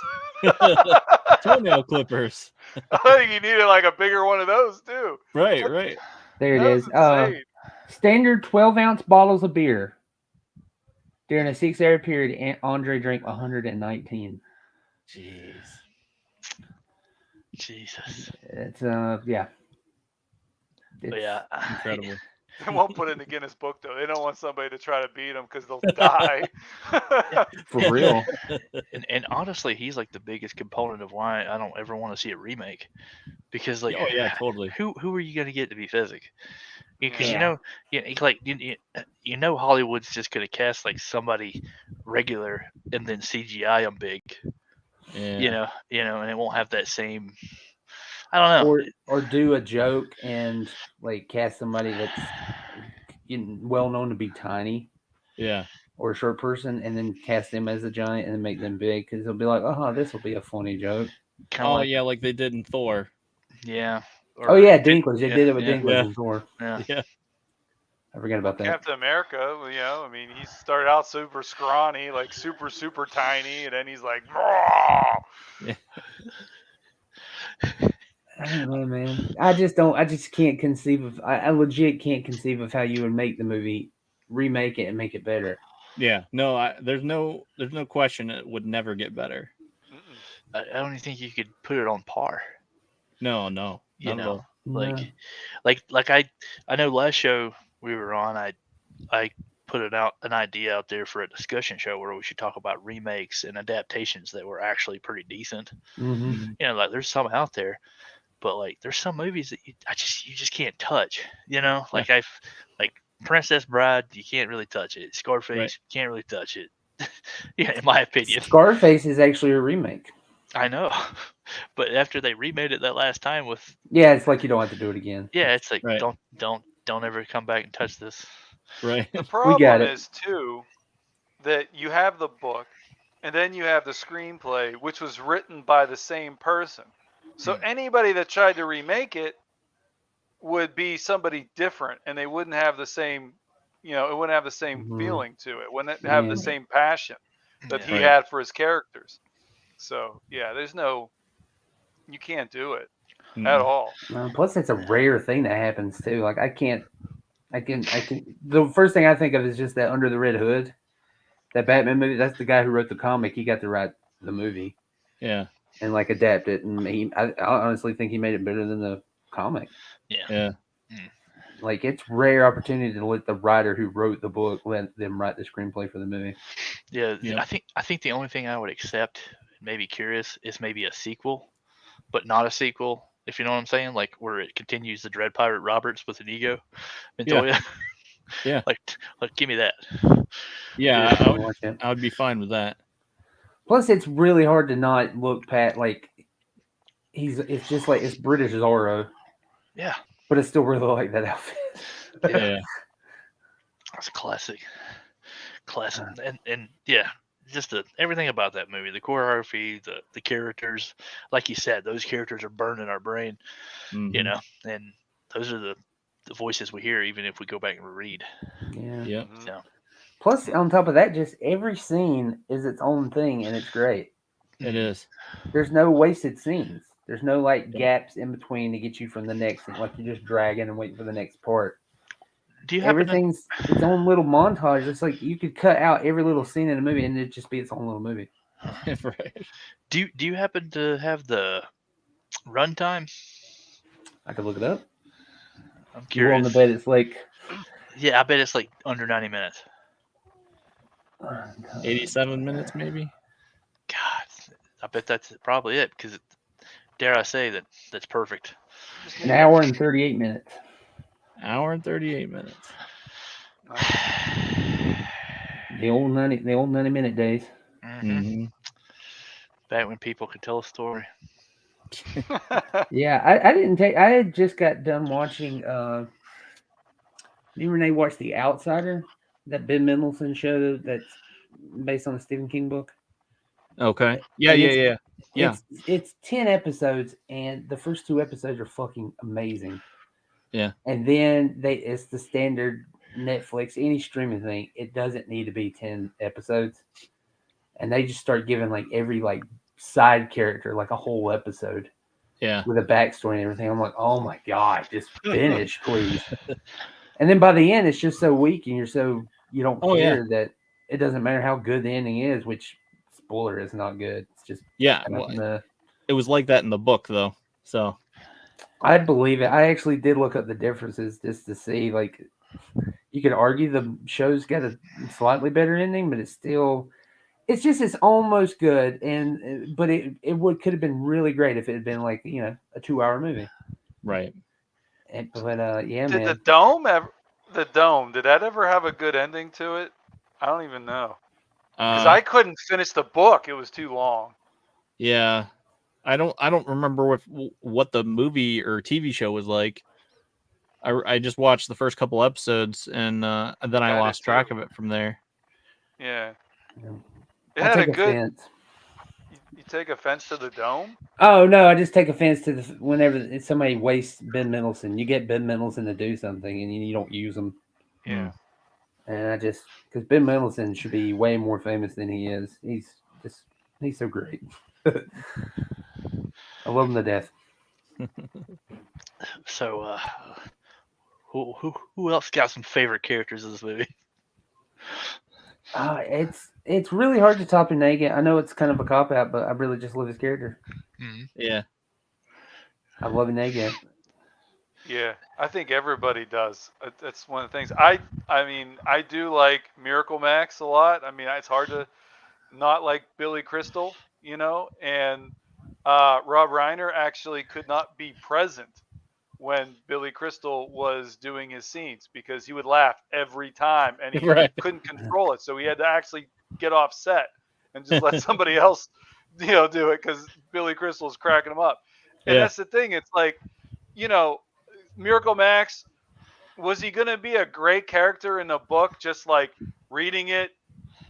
Toenail clippers. I think he needed like a bigger one of those too. Right. There it is. Standard 12-ounce bottles of beer. During a 6-hour period, Andre drank 119. Jeez. Jesus. It's incredible. They won't put it in the Guinness book though. They don't want somebody to try to beat them because they'll die. For real. And honestly, he's like the biggest component of why I don't ever want to see a remake, because like, totally. Who are you gonna get to be Physic? Because Hollywood's just gonna cast like somebody regular and then CGI them big. Yeah. And it won't have that same. I don't know. Or do a joke and like cast somebody that's well known to be tiny. Yeah. Or a short person, and then cast them as a giant and then make them big, because they'll be like, this will be a funny joke. Like they did in Thor. Yeah. Dinklage. They did it with Dinklage and Thor. Yeah. I forgot about that. Captain America, he started out super scrawny, like super, super tiny, and then he's like, I don't know, man. I just can't conceive of. I legit can't conceive of how you would make the movie, remake it, and make it better. Yeah, no, there's no question it would never get better. I don't even think you could put it on par. No. Like I know last show we were on, I put an idea out there for a discussion show where we should talk about remakes and adaptations that were actually pretty decent. Mm-hmm. Like there's some out there, but like there's some movies that you just can't touch. Like Princess Bride, you can't really touch it. Scarface, can't really touch it. In my opinion. Scarface is actually a remake. I know, but after they remade it that last time with. Yeah, it's like you don't have to do it again. Yeah, it's like don't don't ever come back and touch this. Right. The got problem it. is too that you have the book, and then you have the screenplay, which was written by the same person. So anybody that tried to remake it would be somebody different, and they wouldn't have the same, it wouldn't have the same feeling to it. Wouldn't have the Yeah. same passion that he Right. had for his characters. So yeah, you can't do it at all. Plus, it's a rare thing that happens too. Like I can. The first thing I think of is just that Under the Red Hood, that Batman movie. That's the guy who wrote the comic. He got to write the movie Yeah. and like adapt it. And I honestly think he made it better than the comic. Yeah. Like it's rare opportunity to let the writer who wrote the book let them write the screenplay for the movie. Yeah, Yep. I think the only thing I would accept, maybe curious, is maybe a sequel, but not a sequel. If you know what I'm saying, like where it continues the Dread Pirate Roberts with an ego, Montoya. Yeah. like give me that. Yeah. I watch it. I would be fine with that. Plus, it's really hard to not look past like it's just like it's British Zorro, Yeah, but it's still really like that outfit. Yeah. that's classic, and yeah, just everything about that movie, the choreography, the characters, like you said, those characters are burned in our brain, Mhm. and those are the voices we hear, even if we go back and read. Yeah. Yep. So Plus, on top of that, just every scene is its own thing, and it's great. It is. There's no wasted scenes. There's no like gaps in between to get you from the next scene. Like you're just dragging and waiting for the next part. do you happen Everything's its own little montage. It's like you could cut out every little scene in a movie, and it'd just be its own little movie. Right. do you happen to have the runtime? I could look it up. I'm You're on curious. the bed. It's like Yeah, I bet it's like under 90 minutes. 87 minutes, maybe. God, I bet that's probably it. Because dare I say that's perfect. an hour and 38 minutes. Hour and 38 minutes. The old 90-minute days. Mm-hmm. Back when people could tell a story. Yeah, I didn't take. I had just got done watching. You Renee watched The Outsider, that Ben Mendelsohn show that's based on a Stephen King book. Okay. Yeah. And Yeah. Yeah. It's 10 episodes, and the first 2 episodes are fucking amazing. Yeah. And then it's the standard Netflix, any streaming thing. It doesn't need to be 10 episodes, and they just start giving like every like side character like a whole episode. Yeah. With a backstory and everything. I'm like, oh my god, just finish, please. And then by the end, it's just so weak, and you don't care that it doesn't matter how good the ending is. Which spoiler is not good. It's just well, it was like that in the book though. So I believe it. I actually did look up the differences just to see. Like, you could argue the show's got a slightly better ending, but it's almost good, but it could have been really great if it had been like a 2-hour movie. Right. But yeah, did man. The Dome, did that ever have a good ending to it? I don't even know. Because Uh, I couldn't finish the book. It was too long. Yeah. I don't remember what the movie or TV show was like. I just watched the first couple episodes and then I lost track of it from there. Yeah. It I had take a good. offense. You take offense to the Dome? Oh no, I just take offense to whenever somebody wastes Ben Mendelsohn. You get Ben Mendelsohn to do something and you don't use him. Yeah. And because Ben Mendelsohn should be way more famous than he is. He's so great. I love him to death. So, who else got some favorite characters in this movie? It's really hard to top Inega. I know it's kind of a cop out, but I really just love his character. Mm-hmm. Yeah. I love Inega. Yeah, I think everybody does. That's one of the things. I mean, I do like Miracle Max a lot. I mean, it's hard to not like Billy Crystal, and Rob Reiner actually could not be present when Billy Crystal was doing his scenes because he would laugh every time and he couldn't control it. So he had to actually get off set and just let somebody else, do it because Billy Crystal's cracking him up. And that's the thing. It's like, Miracle Max, was he gonna be a great character in the book, just like reading it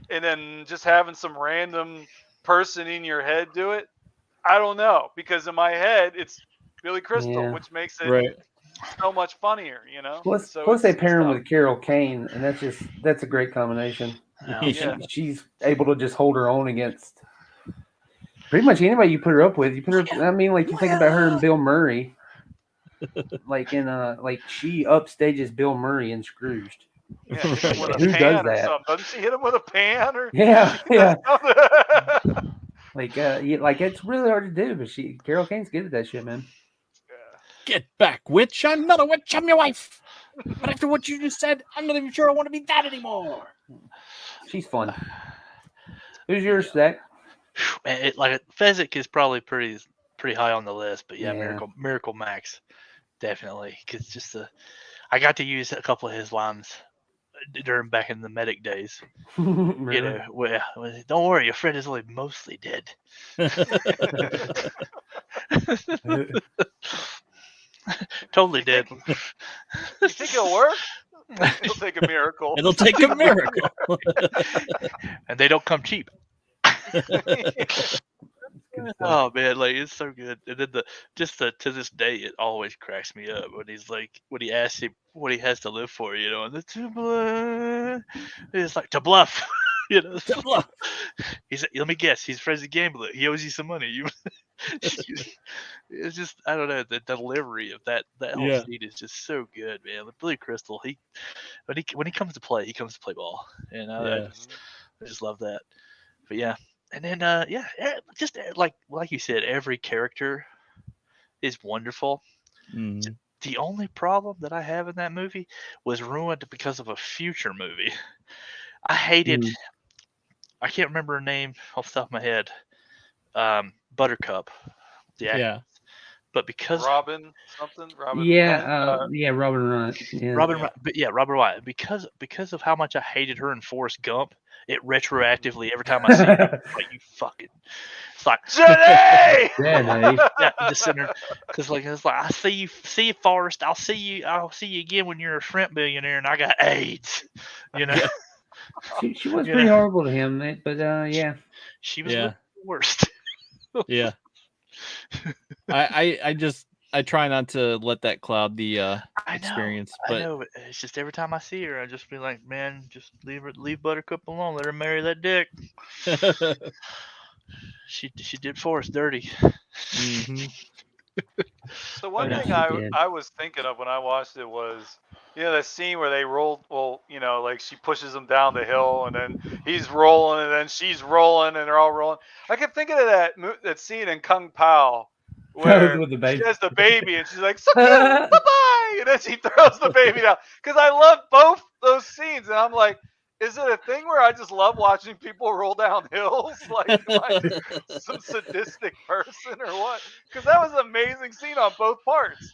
and then just having some random person in your head do it? I don't know, because in my head it's Billy Crystal, which makes it so much funnier, you know. Plus, So they pair him tough. with Carol Kane, and that's a great combination. She's able to just hold her own against pretty much anybody you put her up with. You think about her and Bill Murray, like she upstages Bill Murray in Scrooged. Yeah, hit him with a Who pan does or that? something. Doesn't she hit him with a pan or? Yeah. It's really hard to do, but Carol Kane's good at that shit, man. Get back, witch! I'm not a witch. I'm your wife. But after what you just said, I'm not even sure I want to be that anymore. She's fun. Who's yours, Zach? Fezzik is probably pretty high on the list, but Miracle Max, definitely, because I got to use a couple of his lines during back in the medic days. Really? Don't worry, your friend is only mostly dead. Totally dead. You think it'll work? It'll take a miracle. It'll take a miracle. And they don't come cheap. Oh man, it's so good. And then to this day, it always cracks me up when he asks him what he has to live for, and it's like to bluff, To bluff. Let me guess, he's friends with gambler. He owes you some money. It's just, I don't know, the delivery of that whole scene is just so good, man. Like Billy Crystal, when he comes to play ball, and I just love that. But yeah. And then, just like you said, every character is wonderful. Mm. The only problem that I have in that movie was ruined because of a future movie. I hated, I can't remember her name off the top of my head, Buttercup. But because Robin something, Robin. Robin Wright. Yeah. Robin Wright. Because of how much I hated her in Forrest Gump, it retroactively every time I see her, I'm like, you fucking. It's like Jenny. Just sitting there, because it's like I see you, Forrest. I'll see you again when you're a shrimp billionaire, and I got AIDS. She was pretty horrible to him, but yeah. She was the worst. Yeah. I try not to let that cloud the experience. But I know, it's just every time I see her, I just be like, man, just leave Buttercup alone. Let her marry that dick. She did Forrest dirty. Mm-hmm. So one thing I was thinking of when I watched it was, that scene where they rolled, like she pushes him down the hill and then he's rolling and then she's rolling and they're all rolling. I kept thinking of that scene in Kung Pao where she has the baby and she's like, bye-bye, and then she throws the baby down. Because I love both those scenes, and I'm like, is it a thing where I just love watching people roll down hills? Like, am I some sadistic person or what? Because that was an amazing scene on both parts.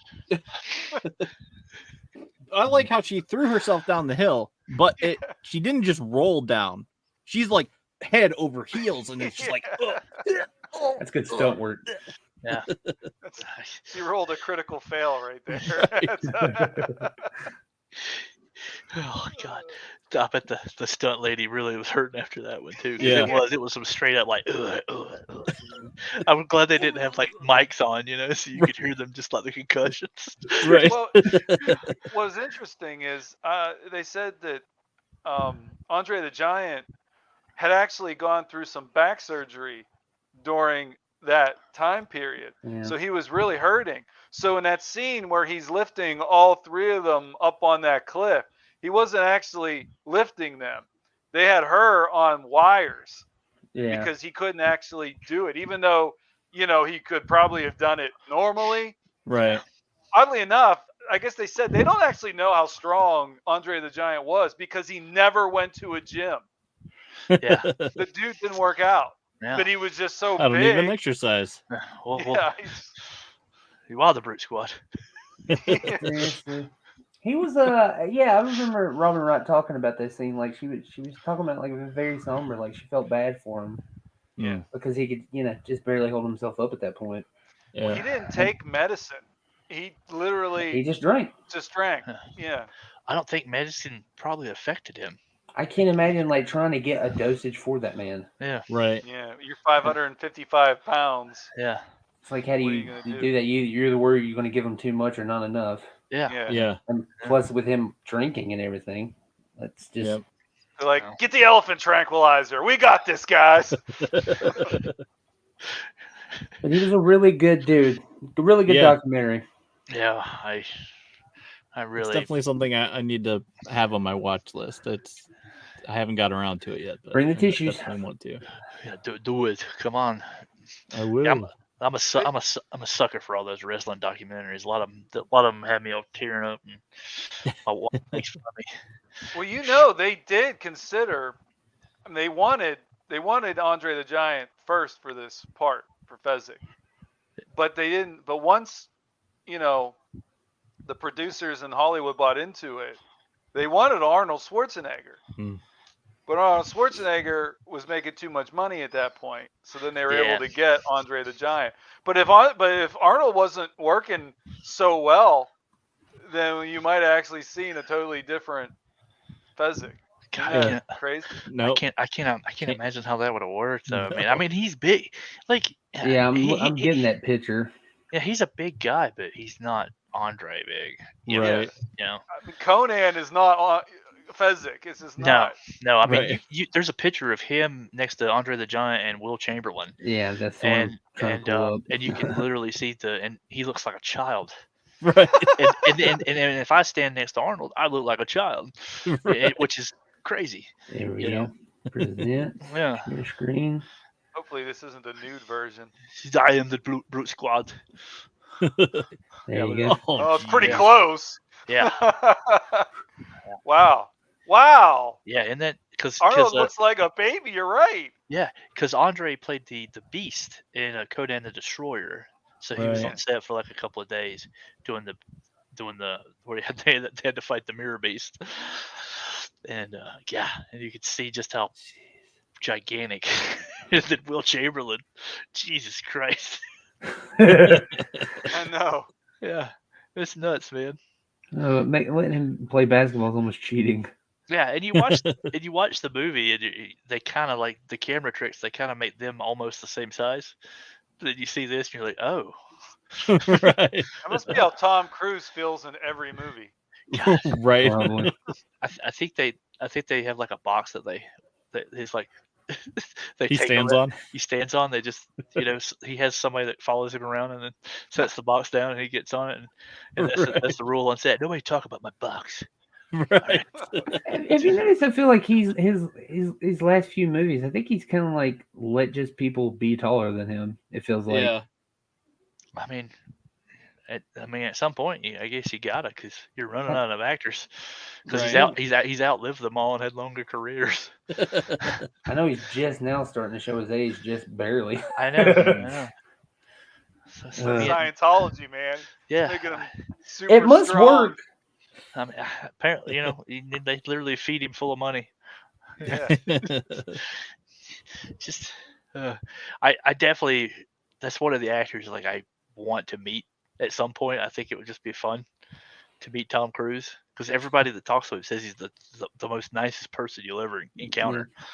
I like how she threw herself down the hill, but she didn't just roll down. She's like head over heels, and it's just like, that's good stunt work. Yeah. She rolled a critical fail right there. Oh God. I bet the stunt lady really was hurting after that one too. Yeah. It was some straight up like I'm glad they didn't have like mics on, so you could hear them just like the concussions. Right. Well, what was interesting is they said that Andre the Giant had actually gone through some back surgery during that time period. Yeah. So he was really hurting. So in that scene where he's lifting all three of them up on that cliff, he wasn't actually lifting them. They had her on wires because he couldn't actually do it, even though, he could probably have done it normally. Right. Oddly enough, I guess they said they don't actually know how strong Andre the Giant was because he never went to a gym. Yeah. The dude didn't work out. Yeah. But he was just so I don't big. even exercise. You are the brute squad. Seriously. He was I remember Robin Wright talking about this scene. Like she was talking about like it was very somber. Like she felt bad for him. Yeah. Because he could just barely hold himself up at that point. Yeah. Well, he didn't take medicine. He literally He just drank. drank. Yeah. I don't think medicine probably affected him. I can't imagine like trying to get a dosage for that man. Yeah. Right. Yeah. You're 555 pounds. Yeah. It's like, how do What are you you gonna do do? that? You're the worried you're going to give him too much or not enough. Yeah. Yeah. And plus, with him drinking and everything, that's just. Yep. They're like, No. get the elephant tranquilizer. We got this, guys. But he was a really good dude. A really good Yeah. documentary. Yeah. I It's really. definitely something I need to have on my watch list. I haven't got around to it yet. But Bring the I tissues. definitely want to. Yeah, do it. Come on. I will. Yeah, I'm a sucker for all those wrestling documentaries. A lot of them have me all tearing up, and my wife makes fun of me. Well, they did consider. They wanted Andre the Giant first for this part for Fezzik, but they didn't. But once, the producers in Hollywood bought into it, they wanted Arnold Schwarzenegger. But Arnold Schwarzenegger was making too much money at that point, so then they were able to get Andre the Giant. But if Arnold wasn't working so well, then you might have actually seen a totally different Fezzik. God, Crazy. No, I can't imagine how that would have worked. Though. No. I mean, he's big. Like, yeah, I'm getting that picture. Yeah, he's a big guy, but he's not Andre big. Right. I mean, Conan is not Fezzik. It's just not. No. I mean, there's a picture of him next to Andre the Giant and Will Chamberlain. Yeah, that's the and you can literally see and he looks like a child. Right. and if I stand next to Arnold, I look like a child, which is crazy. There we go. Present. Yeah. Your screen. Hopefully this isn't the nude version. I am the Brute Squad. There you go. Oh, it's pretty close. Yeah. Wow. Yeah, and then because Arnold looks like a baby. You're right. Yeah, because Andre played the Beast in Conan the Destroyer, so he was on set for like a couple of days doing the where they had to fight the Mirror Beast, and and you could see just how gigantic that Will Chamberlain. Jesus Christ. I know. Yeah, it's nuts, man. Letting him play basketball is almost cheating. Yeah, and you watch the movie, and they kind of like the camera tricks. They kind of make them almost the same size. But then you see this, and you're like, oh, right. That must be how Tom Cruise feels in every movie. Right. I think they have like a box that he's like he stands on. He stands on. They just he has somebody that follows him around and then sets the box down and he gets on it, and that's the rule on set. Nobody talk about my box. Right. Have you noticed? I feel like his last few movies, I think he's kind of like let just people be taller than him. It feels like. Yeah. I mean, at some point, I guess you gotta, because you're running out of actors. Because he's outlived them all and had longer careers. I know he's just now starting to show his age, just barely. I know. Scientology, man. Yeah. Making him super it must strong. work. I mean, apparently, they literally feed him full of money. Yeah. Just, I definitely, that's one of the actors like I want to meet at some point. I think it would just be fun to meet Tom Cruise, because everybody that talks to him says he's the most nicest person you'll ever encounter. Yeah.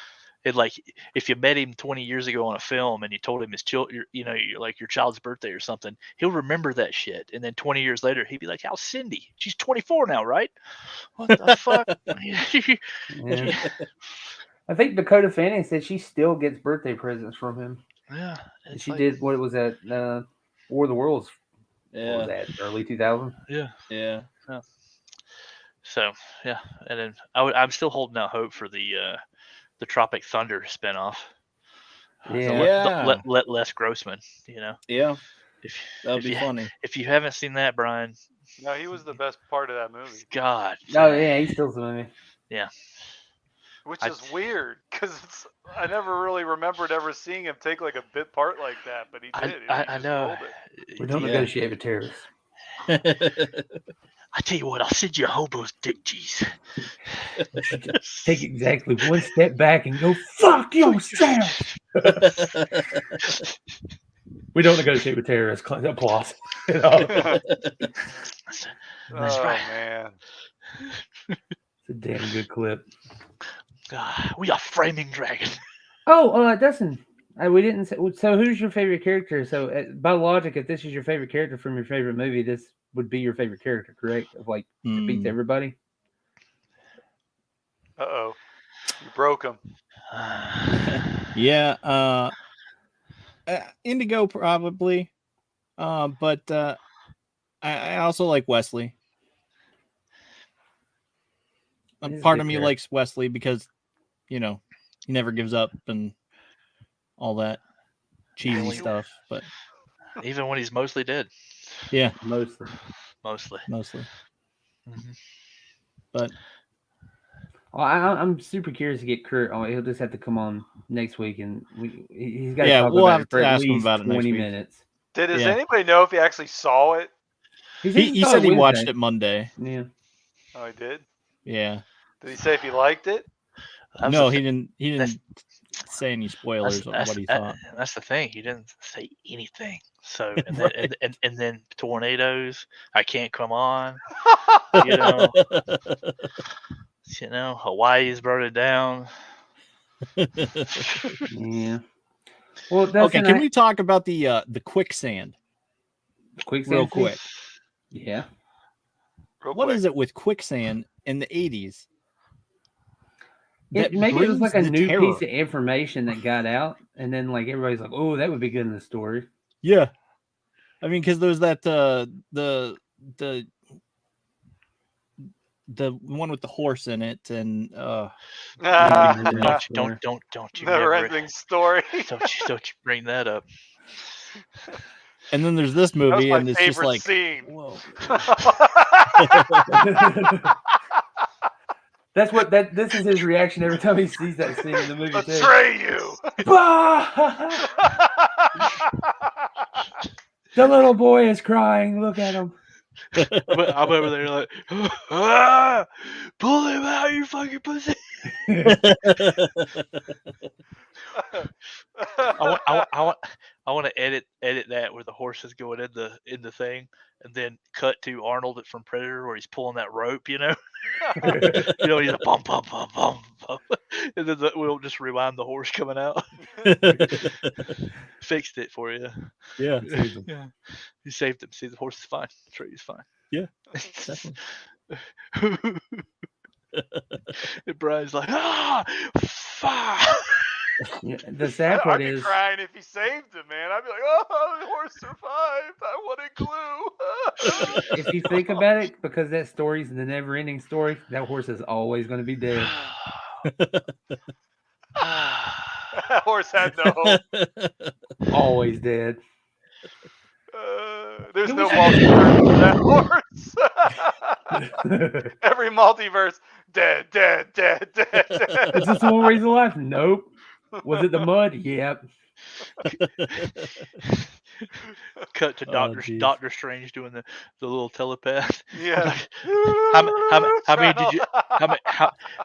And like, if you met him 20 years ago on a film and you told him his you're like your child's birthday or something, he'll remember that shit. And then 20 years later, he'd be like, "How's Cindy? She's 24 now, right? What the fuck?" Yeah. I think Dakota Fanning said she still gets birthday presents from him. Yeah, she did. What was that? War of the Worlds. Yeah. What was that? Early 2000. Yeah. So yeah, and then I'm still holding out hope for the Tropic Thunder spinoff. Let Les Grossman, Yeah. That would be funny. If you haven't seen that, Brian. No, he was the best part of that movie. God. Oh yeah, he's still the movie. Yeah. Which is weird, because I never really remembered ever seeing him take like a bit part like that, but he did. I know. We don't negotiate with terrorists. I tell you what, I'll send you a hobo's dick cheese. Take exactly one step back and go fuck yourself. We don't negotiate with terrorists. Applause. It's Oh right. man. a damn good clip. We are framing dragon. Oh, Dustin, we didn't say, so who's your favorite character? So by logic, if this is your favorite character from your favorite movie, this would be your favorite character, correct? Of like that beats everybody. Uh-oh. You broke him. Yeah, Indigo probably. But I also like Wesley. He's a Part good of me character. likes Wesley because, he never gives up and all that cheesy Really? stuff. But Even when he's mostly dead. yeah, Mostly. mostly. Mhm. But Well, I'm super curious to get Kurt on. He'll just have to come on next week, and he's got to yeah, talk we'll about have it for to at ask him least about it next 20 week. minutes. Does Yeah. anybody know if he actually saw it? He said he watched it Monday. Yeah. Oh, he did? Yeah. Did he say if he liked it? No, he didn't. He didn't say any spoilers of what he thought. That's the thing. He didn't say anything. So and then, Right. and then tornadoes. I can't come on. Hawaii's burning down. Yeah. Well, okay, can we talk about the quicksand? Quicksand real quick? Yeah. What is it with quicksand in the 80s? Maybe it was like a new piece of information that got out, and then like everybody's like, "Oh, that would be good in the story." Yeah, I mean, because there's that the one with the horse in it, and don't you never-ending story. don't you bring that up. And then there's this movie, that was my and it's favorite just like, scene. whoa. That's what this is his reaction every time he sees that scene in the movie. Betray you. The little boy is crying. Look at him. I'm over there like, pull him out, you fucking pussy. I want to edit that where the horse is going in the thing, and then cut to Arnold from Predator where he's pulling that rope, he's a bum bum bum bum bum, and then we'll just rewind the horse coming out. Fixed it for you. Yeah, yeah. You saved him. See, the horse is fine. The tree is fine. Yeah, definitely. And Brian's like, fuck. Yeah, the sad part I'd be crying if he saved him, man. I'd be like, oh, the horse survived. I wanted glue. If you think about it, because that story's the never-ending story, that horse is always going to be dead. That horse had no hope. Always dead. There's no multiverse for that horse. Every multiverse, dead. Is this the one where he's alive? Nope. Was it the mud? Yep. Cut to Doctor Strange doing the little telepath. Yeah.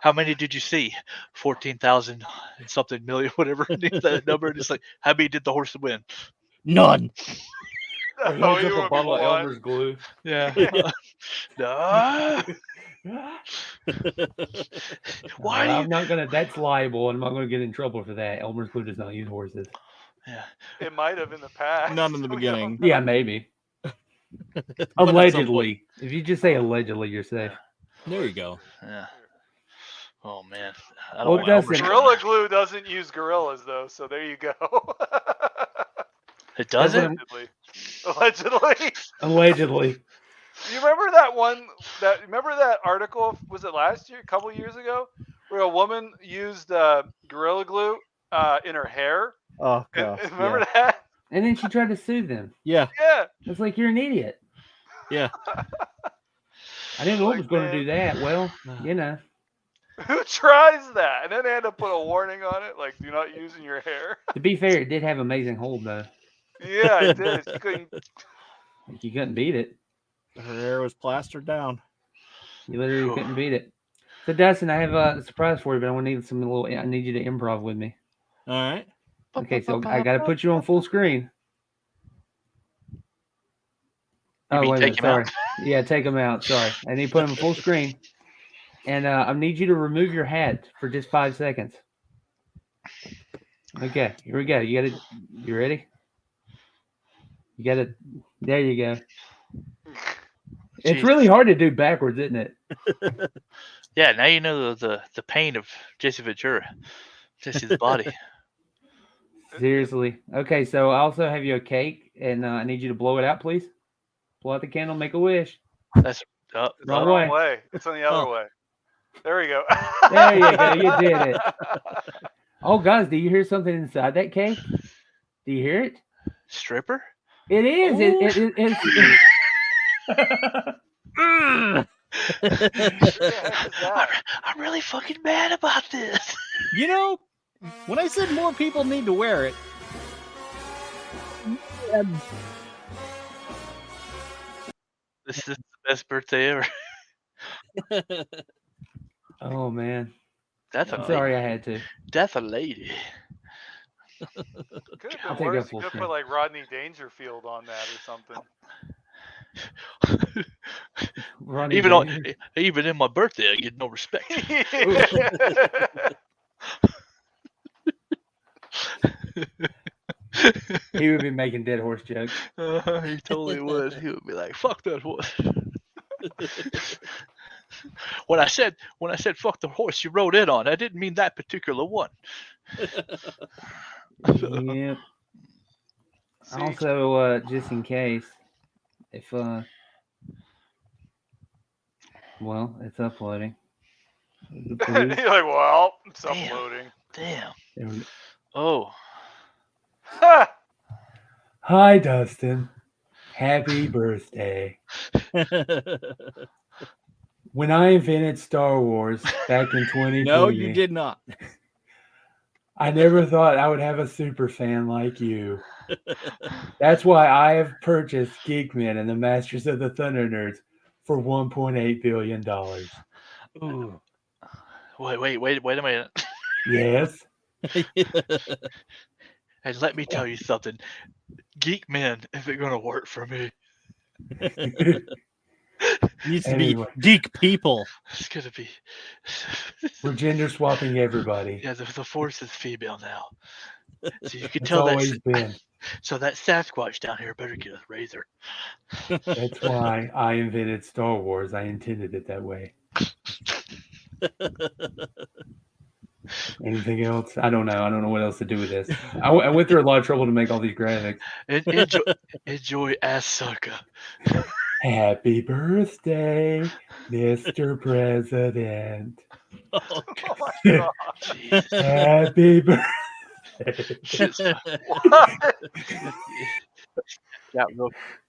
How many did you see? 14,000 and something million, whatever that number. And it's like, how many did the horse win? None. He holds up a bottle of Elmer's glue. Yeah. No. Why? I'm not gonna. That's liable, and I'm not gonna get in trouble for that. Elmer's glue does not use horses. Yeah. It might have in the past. None in the beginning. Yeah, maybe. Allegedly. If you just say allegedly, you're safe. There you go. Yeah. Oh man. Gorilla Glue doesn't use gorillas though, so there you go. It doesn't. Allegedly. You remember that one? Remember that article? Was it last year? A couple years ago, where a woman used Gorilla Glue in her hair. Oh god! Remember that? And then she tried to sue them. Yeah. Yeah. It's like you're an idiot. Yeah. I didn't know it was going to do that. Well, you know. Who tries that? And then they had to put a warning on it, like "Do not use in your hair." To be fair, it did have amazing hold though. Yeah, it did. You couldn't beat it. Her hair was plastered down. You literally couldn't beat it. So Dustin, I have a surprise for you, but I need I need you to improv with me. All right. Okay, so I got to put you on full screen. Oh, mean wait a take minute. him Sorry. Yeah, take him out. Sorry. I need to put him full screen. And I need you to remove your hat for just 5 seconds. Okay, here we go. You ready? You got it. There you go. It's really Jesus. hard to do backwards, isn't it? Yeah, now you know the pain of Jesse Ventura. Jesse's body. Seriously. Okay, so I also have you a cake, and I need you to blow it out, please. Blow out the candle, make a wish. That's It's the Wrong wrong way. way. It's on the other way. There we go. There you go. You did it. Oh, guys, do you hear something inside that cake? Do you hear it? stripper. It is. It's Who the heck is that? I'm really fucking mad about this. You know, when I said more people need to wear it, This is the best birthday ever. Oh man. That's a I'm lady. sorry I had to. That's a lady. Could I'll have take been that worse. full You could screen. put like Rodney Dangerfield on that or something. Ronnie even Dangerfield. even in my birthday, I get no respect. He would be making dead horse jokes. He totally would. He would be like, "Fuck that horse." When I said "fuck the horse," you rode in on. I didn't mean that particular one. Yep. See, Also, just in case, if well, it's uploading. you're like, well, it's Damn. uploading. Damn. There we go. Oh. Hi, Dustin. Happy birthday. When I invented Star Wars back in 2020, no, you did not. I never thought I would have a super fan like you. That's why I have purchased Geek-Men and the Masters of the Thunder Nerds for $1.8 billion. Ooh. Wait a minute. Yes. And let me tell you something. Geek-Men isn't gonna work for me. Needs to Anyway. be geek people. It's gonna be. We're gender swapping everybody. Yeah, the force is female now. So you can It's tell always that. been. So that Sasquatch down here better get a razor. That's why I invented Star Wars. I intended it that way. Anything else? I don't know. I don't know what else to do with this. I went through a lot of trouble to make all these graphics. Enjoy ass sucker. Happy birthday, Mr. President. Oh, Oh God. my god. Jesus. Happy birthday. Shit's What? got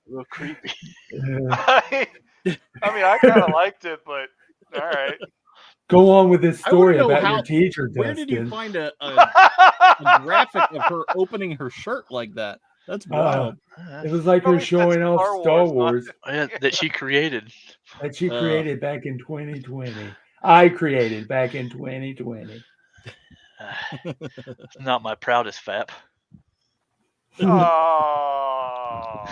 real creepy. I mean, I kind of liked it, but all right. Go on with this I wanna story know about how- your teacher, Where did you Dustin. find a graphic of her opening her shirt like that? That's wild. It was like her Probably said showing off Star Wars, Wars Yeah, that she created. that she created back in 2020. I created back in 2020. Not my proudest fap. Oh.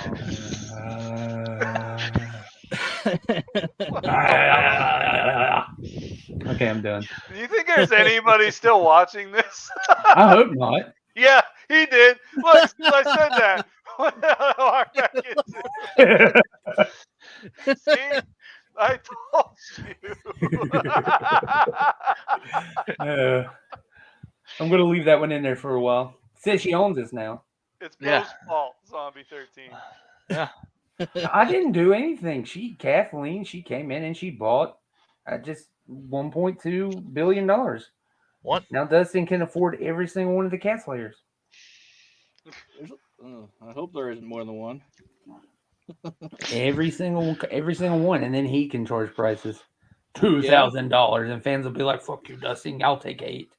Okay, I'm done. Do you think there's anybody still watching this? I hope not. Yeah, he did. Look, I said that. What the hell are you back into? See? I told you. I'm gonna leave that one in there for a while. Says she owns us now. It's Yeah. Bro's fault, Zombie 13. Yeah. I didn't do anything. Kathleen, she came in and she bought just $1.2 billion. What? Now Dustin can afford every single one of the cat slayers. I hope there isn't more than one. Every single one, and then he can charge prices $2,000, and fans will be like, "Fuck you, Dustin. I'll take 8."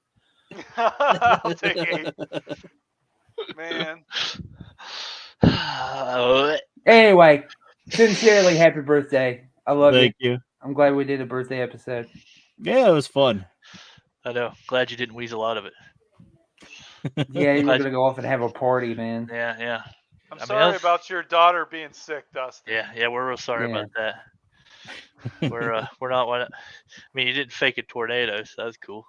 I'll take 8. Man. Anyway, sincerely, happy birthday. I love you. Thank you. I'm glad we did a birthday episode. Yeah, it was fun. I know. Glad you didn't weasel out of it. Yeah, you're gonna go off and have a party, man. Yeah. I'm sorry about your daughter being sick, Dustin. Yeah, we're real sorry about that. We're not. I mean, you didn't fake a tornado, so that's cool.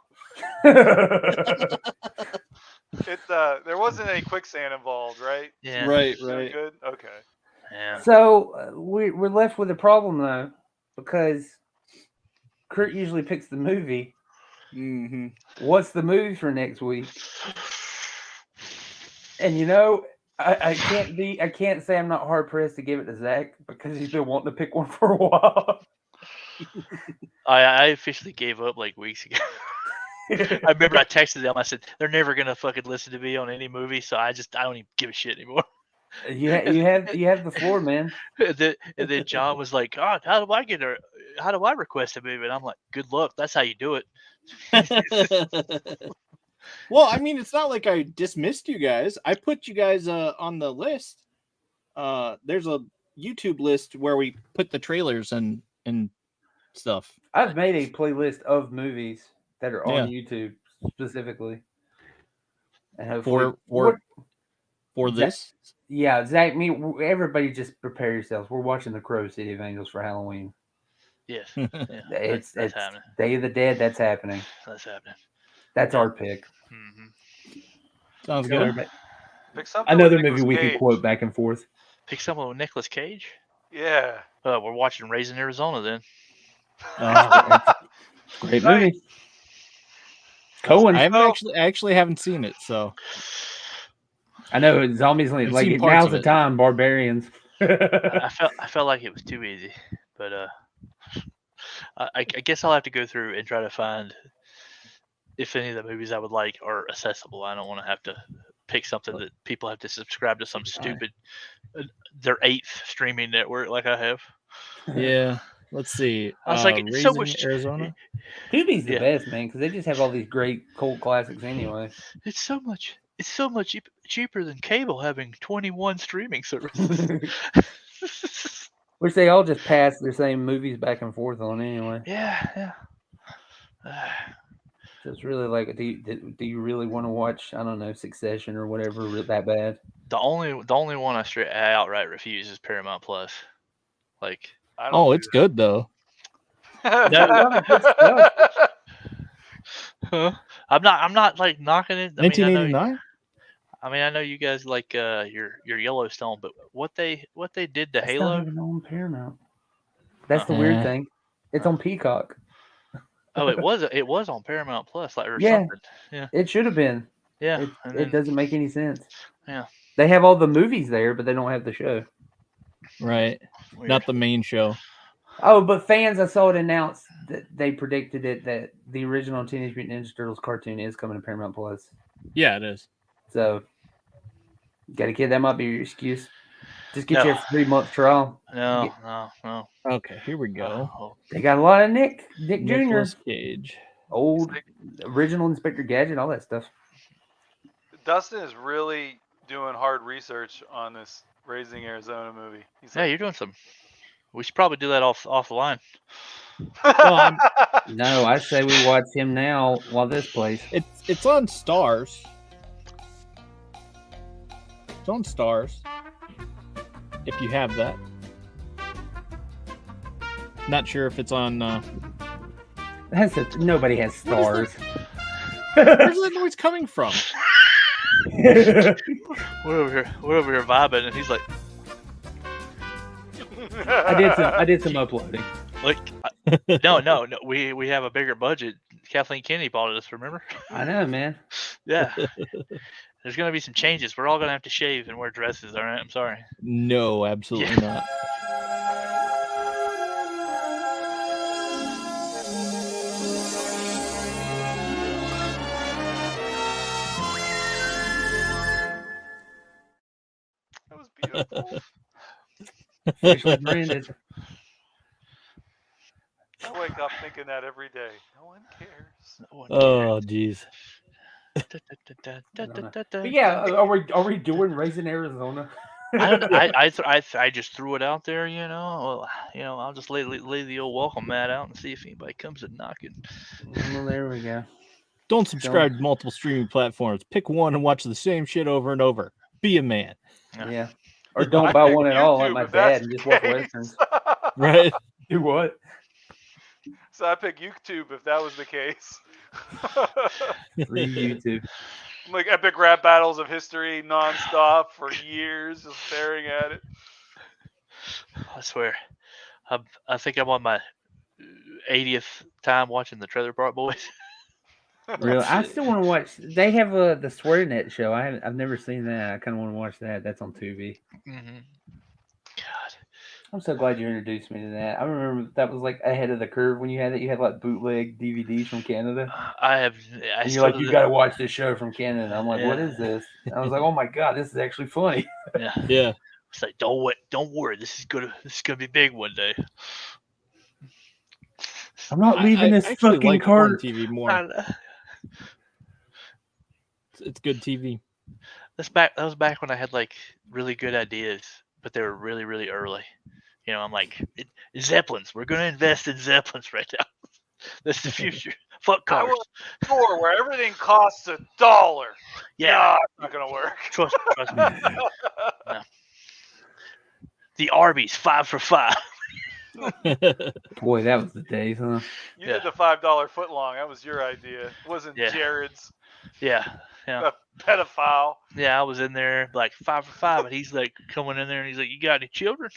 There wasn't any quicksand involved, right? Yeah. Right. Good. Okay. Yeah. So we're left with a problem though, because Kurt usually picks the movie. Mm-hmm. What's the movie for next week? And I can't say I'm not hard pressed to give it to Zach because he's been wanting to pick one for a while. I officially gave up like weeks ago. I remember I texted them. I said they're never gonna fucking listen to me on any movie, so I don't even give a shit anymore. You have the floor, man. And then John was like, "God, how do I request a movie?" And I'm like, "Good luck. That's how you do it." Well, I mean, it's not like I dismissed you guys. I put you guys on the list. There's a YouTube list where we put the trailers and stuff. I've made a playlist of movies that are on YouTube specifically. And for this. Yeah, Zach, everybody just prepare yourselves. We're watching The Crow City of Angels for Halloween. Yes. It's happening. Day of the Dead. That's happening. That's happening. That's our pick. Mm-hmm. Sounds good. Another movie we can quote back and forth. Pick someone with Nicolas Cage. Yeah. We're watching Raising Arizona then. Great movie. Cohen. I actually haven't seen it, so I know zombies like now's the time. Barbarians. I felt like it was too easy, but I guess I'll have to go through and try to find if any of the movies I would like are accessible. I don't want to have to pick something that people have to subscribe to some stupid their 8th streaming network like I have. Yeah. Let's see. I was like, it's so much Arizona. Tubi's the best, man, because they just have all these great cult classics anyway. It's so much cheaper than cable having 21 streaming services. Which they all just pass their same movies back and forth on anyway. Yeah. So it's really like, do you really want to watch, I don't know, Succession or whatever that bad? The only one I outright refuse is Paramount Plus. Like, it's good though. No. I'm not like knocking it. 1989. I know you guys like your Yellowstone, but what they did to Halo. Not even on Paramount. That's the weird thing. It's on Peacock. Oh, it was on Paramount Plus, something. Yeah, it should have been. Yeah, it doesn't make any sense. Yeah, they have all the movies there, but they don't have the show. Right, weird. Not the main show. Oh, but fans, I saw it announced that they predicted it that the original Teenage Mutant Ninja Turtles cartoon is coming to Paramount Plus. Yeah, it is. So, got a kid, that might be your excuse. Just get your 3-month trial. No. Okay, here we go. They got a lot of Nick Jr. Nicolas Cage. Old, original Inspector Gadget, all that stuff. Dustin is really doing hard research on this Raising Arizona movie. You're doing some. We should probably do that off the line. No, I say we watch him now while this plays. It's on Stars. It's on Stars. If you have that. Not sure if it's on. Nobody has Stars. Where's that noise coming from? We're over here vibing, and he's like, I did some uploading. Like, no. We have a bigger budget. Kathleen Kennedy bought us. Remember? I know, man. Yeah. There's gonna be some changes. We're all gonna have to shave and wear dresses. All right. I'm sorry. No, absolutely not. That was beautiful. Officially branded. I wake up thinking that every day. No one cares. Oh, jeez. Yeah, are we doing Raising Arizona? I just threw it out there, I'll just lay the old welcome mat out and see if anybody comes and knocking. Well, there we go. Don't subscribe to multiple streaming platforms. Pick one and watch the same shit over and over. Be a man. Yeah. Or don't I buy pick one at all like YouTube my if that's dad and the just watch case. westerns. Right. Do what? So I pick YouTube if that was the case. Free YouTube. Like epic rap battles of history nonstop for years, just staring at it. I swear. I think I'm on my 80th time watching the Trailer Park Boys. Really, I shit. still want to watch. They have the SwearNet show. I've never seen that. I kind of want to watch that. That's on Tubi. Mm-hmm. God. I'm so glad you introduced me to that. I remember that was like ahead of the curve when you had it. You had like bootleg DVDs from Canada. I And you're still like, you got to watch this show from Canada. I'm like, what Yeah. is this? And I was like, oh my god, this is actually funny. Yeah. Yeah. It's like don't worry, this is gonna be big one day. I'm not leaving this actually fucking like car. foreign TV more. I- It's good TV. That was back when I had like really good ideas, but they were really, really early. You know, I'm like, Zeppelins. We're gonna invest in Zeppelins right now. That's the future. Fuck I cars. want a store where everything costs $1. Yeah, No, it's not gonna work. trust me. No. The Arby's 5 for $5. Boy, that was the days, huh? You did the $5 footlong. That was your idea. It wasn't Yeah. Jared's. Yeah, A pedophile. yeah. I was in there like 5 for $5, and he's like coming in there and he's like, "You got any children?"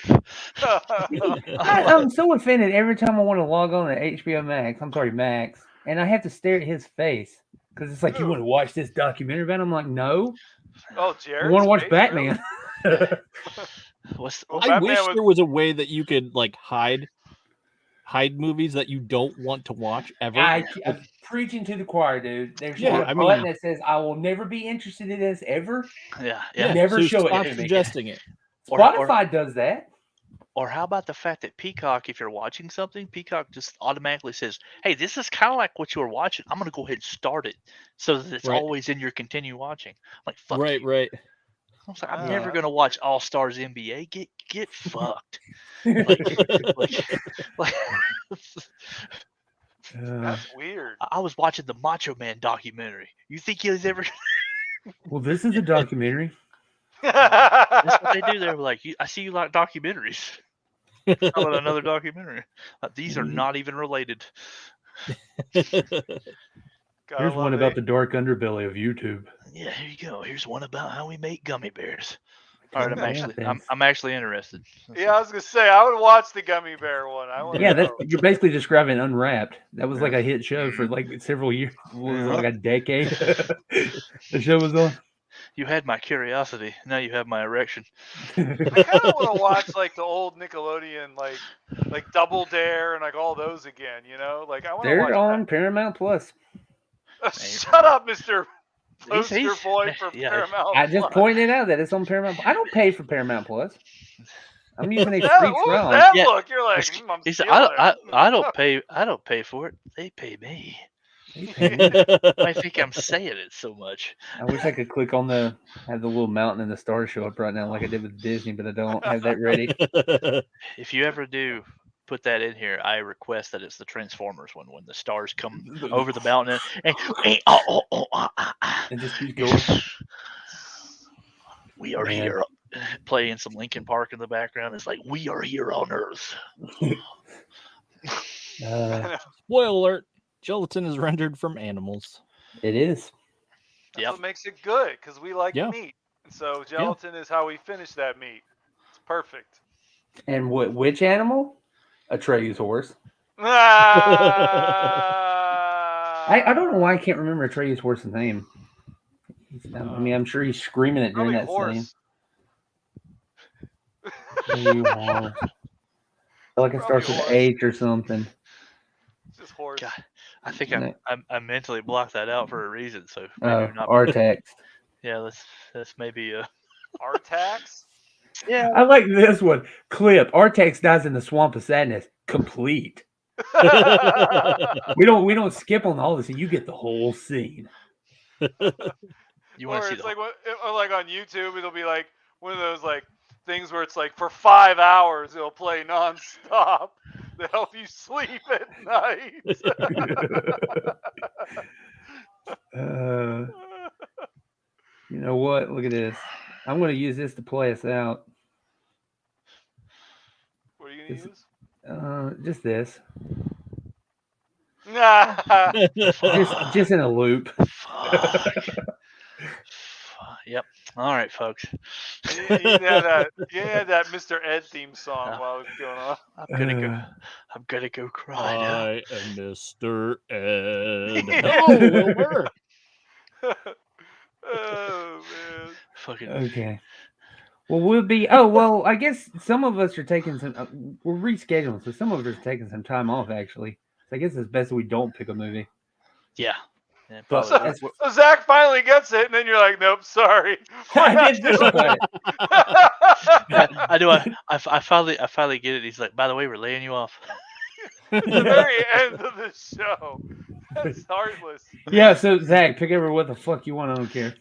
I'm so offended every time I want to log on to HBO Max. I'm sorry, Max, and I have to stare at his face because it's like, you want to watch this documentary about him? I'm like, no. Oh, I Jared. want to watch Batman. What's Well, I Batman wish was- there was a way that you could like hide movies that you don't want to watch ever. I'm preaching to the choir, dude. There's Yeah, a I button mean- that says, I will never be interested in this ever. yeah. Never so show it stop to me. suggesting it. Spotify does that. Or how about the fact that Peacock, if you're watching something, Peacock just automatically says, "Hey, this is kind of like what you were watching. I'm gonna go ahead and start it so that it's Right. always in your continue watching." I'm like, fuck Right, you. right. I was like, I'm never gonna watch All Stars NBA. Get fucked. Like, That's weird. I was watching the Macho Man documentary. You think he was ever? Well, this is a documentary. That's what they do. They're like, I see you like documentaries. How about another documentary? These are not even related. Gotta Here's one love about it. the dark underbelly of YouTube. Yeah, here you go. Here's one about how we make gummy bears. All right, Yeah, thanks. I'm actually interested. Yeah, I was gonna say I would watch the gummy bear one. I want. Yeah, you're basically describing Unwrapped. That was like a hit show for like several years. What was it, like a decade? The show was on. You had my curiosity. Now you have my erection. I kind of want to watch like the old Nickelodeon, like Double Dare and like all those again. You know, like I want to watch. They're on Paramount Plus. Shut up, Mr. Poster He's- Boy from yeah, Paramount. I just Plus. pointed out that it's on Paramount. I don't pay for Paramount Plus. I'm using a Yeah, free what was trial. that Yeah. look? You're like, I'm He said, stealing I it. don't pay for it. They pay me. They pay me. I think I'm saying it so much. I wish I could click on have the little mountain and the stars show up right now like I did with Disney, but I don't have that ready. If you ever do put that in here, I request that it's the Transformers one when the stars come over the mountain and It just keeps going. we are Man. here. Playing some Linkin Park in the background. It's like we are here on Earth. Spoiler alert: gelatin is rendered from animals. It is. That's Yep. what makes it good because we like Yeah. meat. And so gelatin is how we finish that meat. It's perfect. And which animal? Atreus horse. I don't know why I can't remember Atreus horse's name. I mean, I'm sure he's screaming it during Probably that horse. scene. Atreus horse. I feel like it starts with Probably H or something. It's just horse. God, I think I mentally blocked that out for a reason. So Oh, maybe not. Artax. Yeah, that's maybe Artax? yeah. I like this one. Clip. Artax dies in the swamp of sadness. Complete. We don't skip on all this. You get the whole scene. You want Or to see it's the like or like on YouTube, it'll be like one of those like things where it's like for 5 hours it'll play nonstop to help you sleep at night. You know what? Look at this. I'm going to use this to play us out. just this. Nah. Just in a loop. Fuck. Yep. All right, folks. You had that Mr. Ed theme song while it was going on. I'm gonna go cry now. I am Mr. Ed. Yeah. Hello, Wilbur. Oh man. Fucking. Okay. Well, we'll be. Oh well, I guess some of us are taking some. We're rescheduling, so some of us are taking some time off. Actually, so I guess it's best we don't pick a movie. Yeah. Yeah, But probably. So Zach finally gets it, and then you're like, "Nope, sorry." I did think about it. I do. I finally get it. He's like, by the way, we're laying you off. At the very end of the show. That's heartless. Yeah. So Zach, pick ever what the fuck you want. I don't care.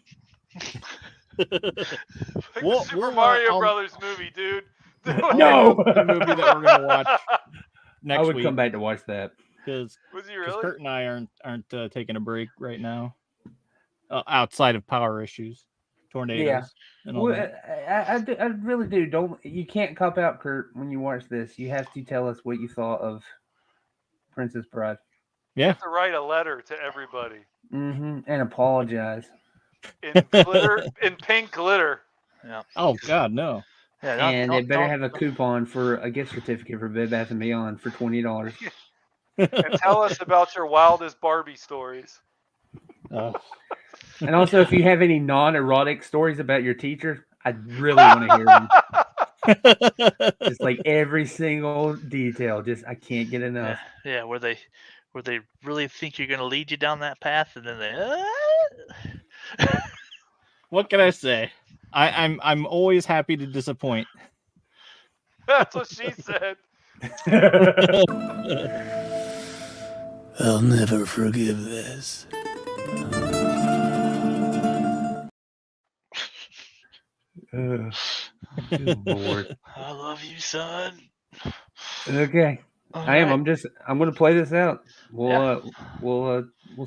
Pick the Super Mario Brothers movie, dude. No. The movie that we're gonna watch next I would week. come back to watch that. Was he really? Kurt and I aren't taking a break right now. Outside of power issues, tornadoes, Yeah. and all Well, that. I really do. You can't cop out, Kurt, when you watch this. You have to tell us what you thought of Princess Bride. You have to write a letter to everybody. And apologize. In glitter, in pink glitter. Yeah. Oh God, no. Yeah. And they better have a coupon for a gift certificate for Bed Bath & Beyond for $20. And tell us about your wildest Barbie stories. And also, if you have any non-erotic stories about your teacher, I'd really want to hear them. Just like every single detail. Just I can't get enough. Yeah. Where they really think you're gonna lead you down that path, and then they. What can I say? I'm always happy to disappoint. That's what she said. I'll never forgive this. Good Lord. I love you, son. Okay. I am. I'm going to play this out. We'll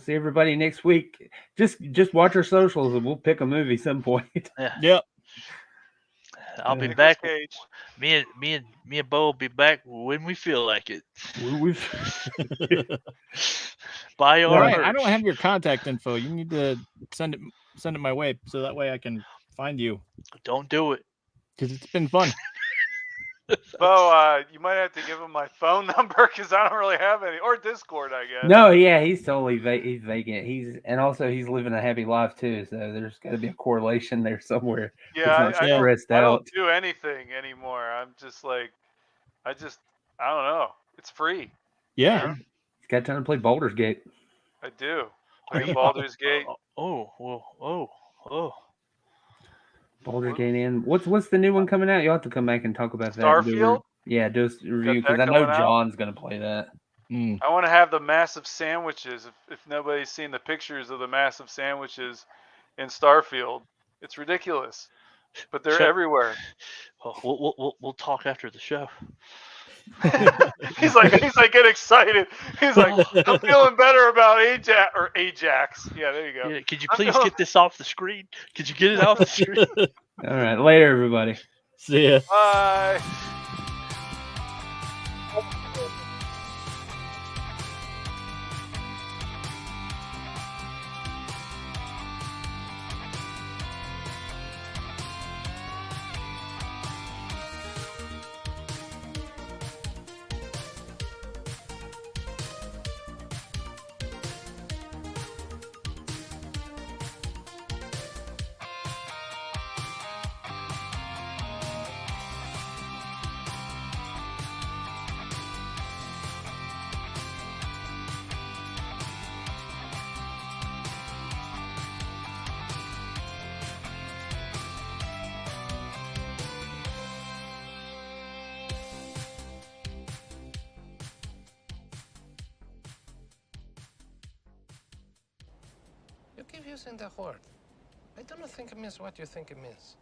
see everybody next week. Just watch our socials and we'll pick a movie some point. Yeah. Yep. I'll be back. Me and Bo will be back when we feel like it. Buy your All right, I don't have your contact info. You need to send it my way so that way I can find you. Don't do it. Because it's been fun. Bo, you might have to give him my phone number because I don't really have any, or Discord, I guess. No, yeah, he's totally he's vacant. He's living a happy life too. So there's got to be a correlation there somewhere. Yeah, I don't do anything anymore. I'm just like, I don't know. It's free. Yeah. He's got time to play Baldur's Gate. I do. Play Baldur's Gate. Oh. Baldur's Gate in. What's the new one coming out? You'll have to come back and talk about that. Starfield? Yeah, do a review because I know John's going to play that. I want to have the massive sandwiches. If nobody's seen the pictures of the massive sandwiches in Starfield, it's ridiculous. But they're everywhere. We'll talk after the show. he's like get excited. He's like, I'm feeling better about Ajax. Yeah, there you go. Yeah, could you please get this off the screen? Could you get it off the screen? All right, later, everybody. See ya. Bye. You keep using the word. I do not think it means what you think it means.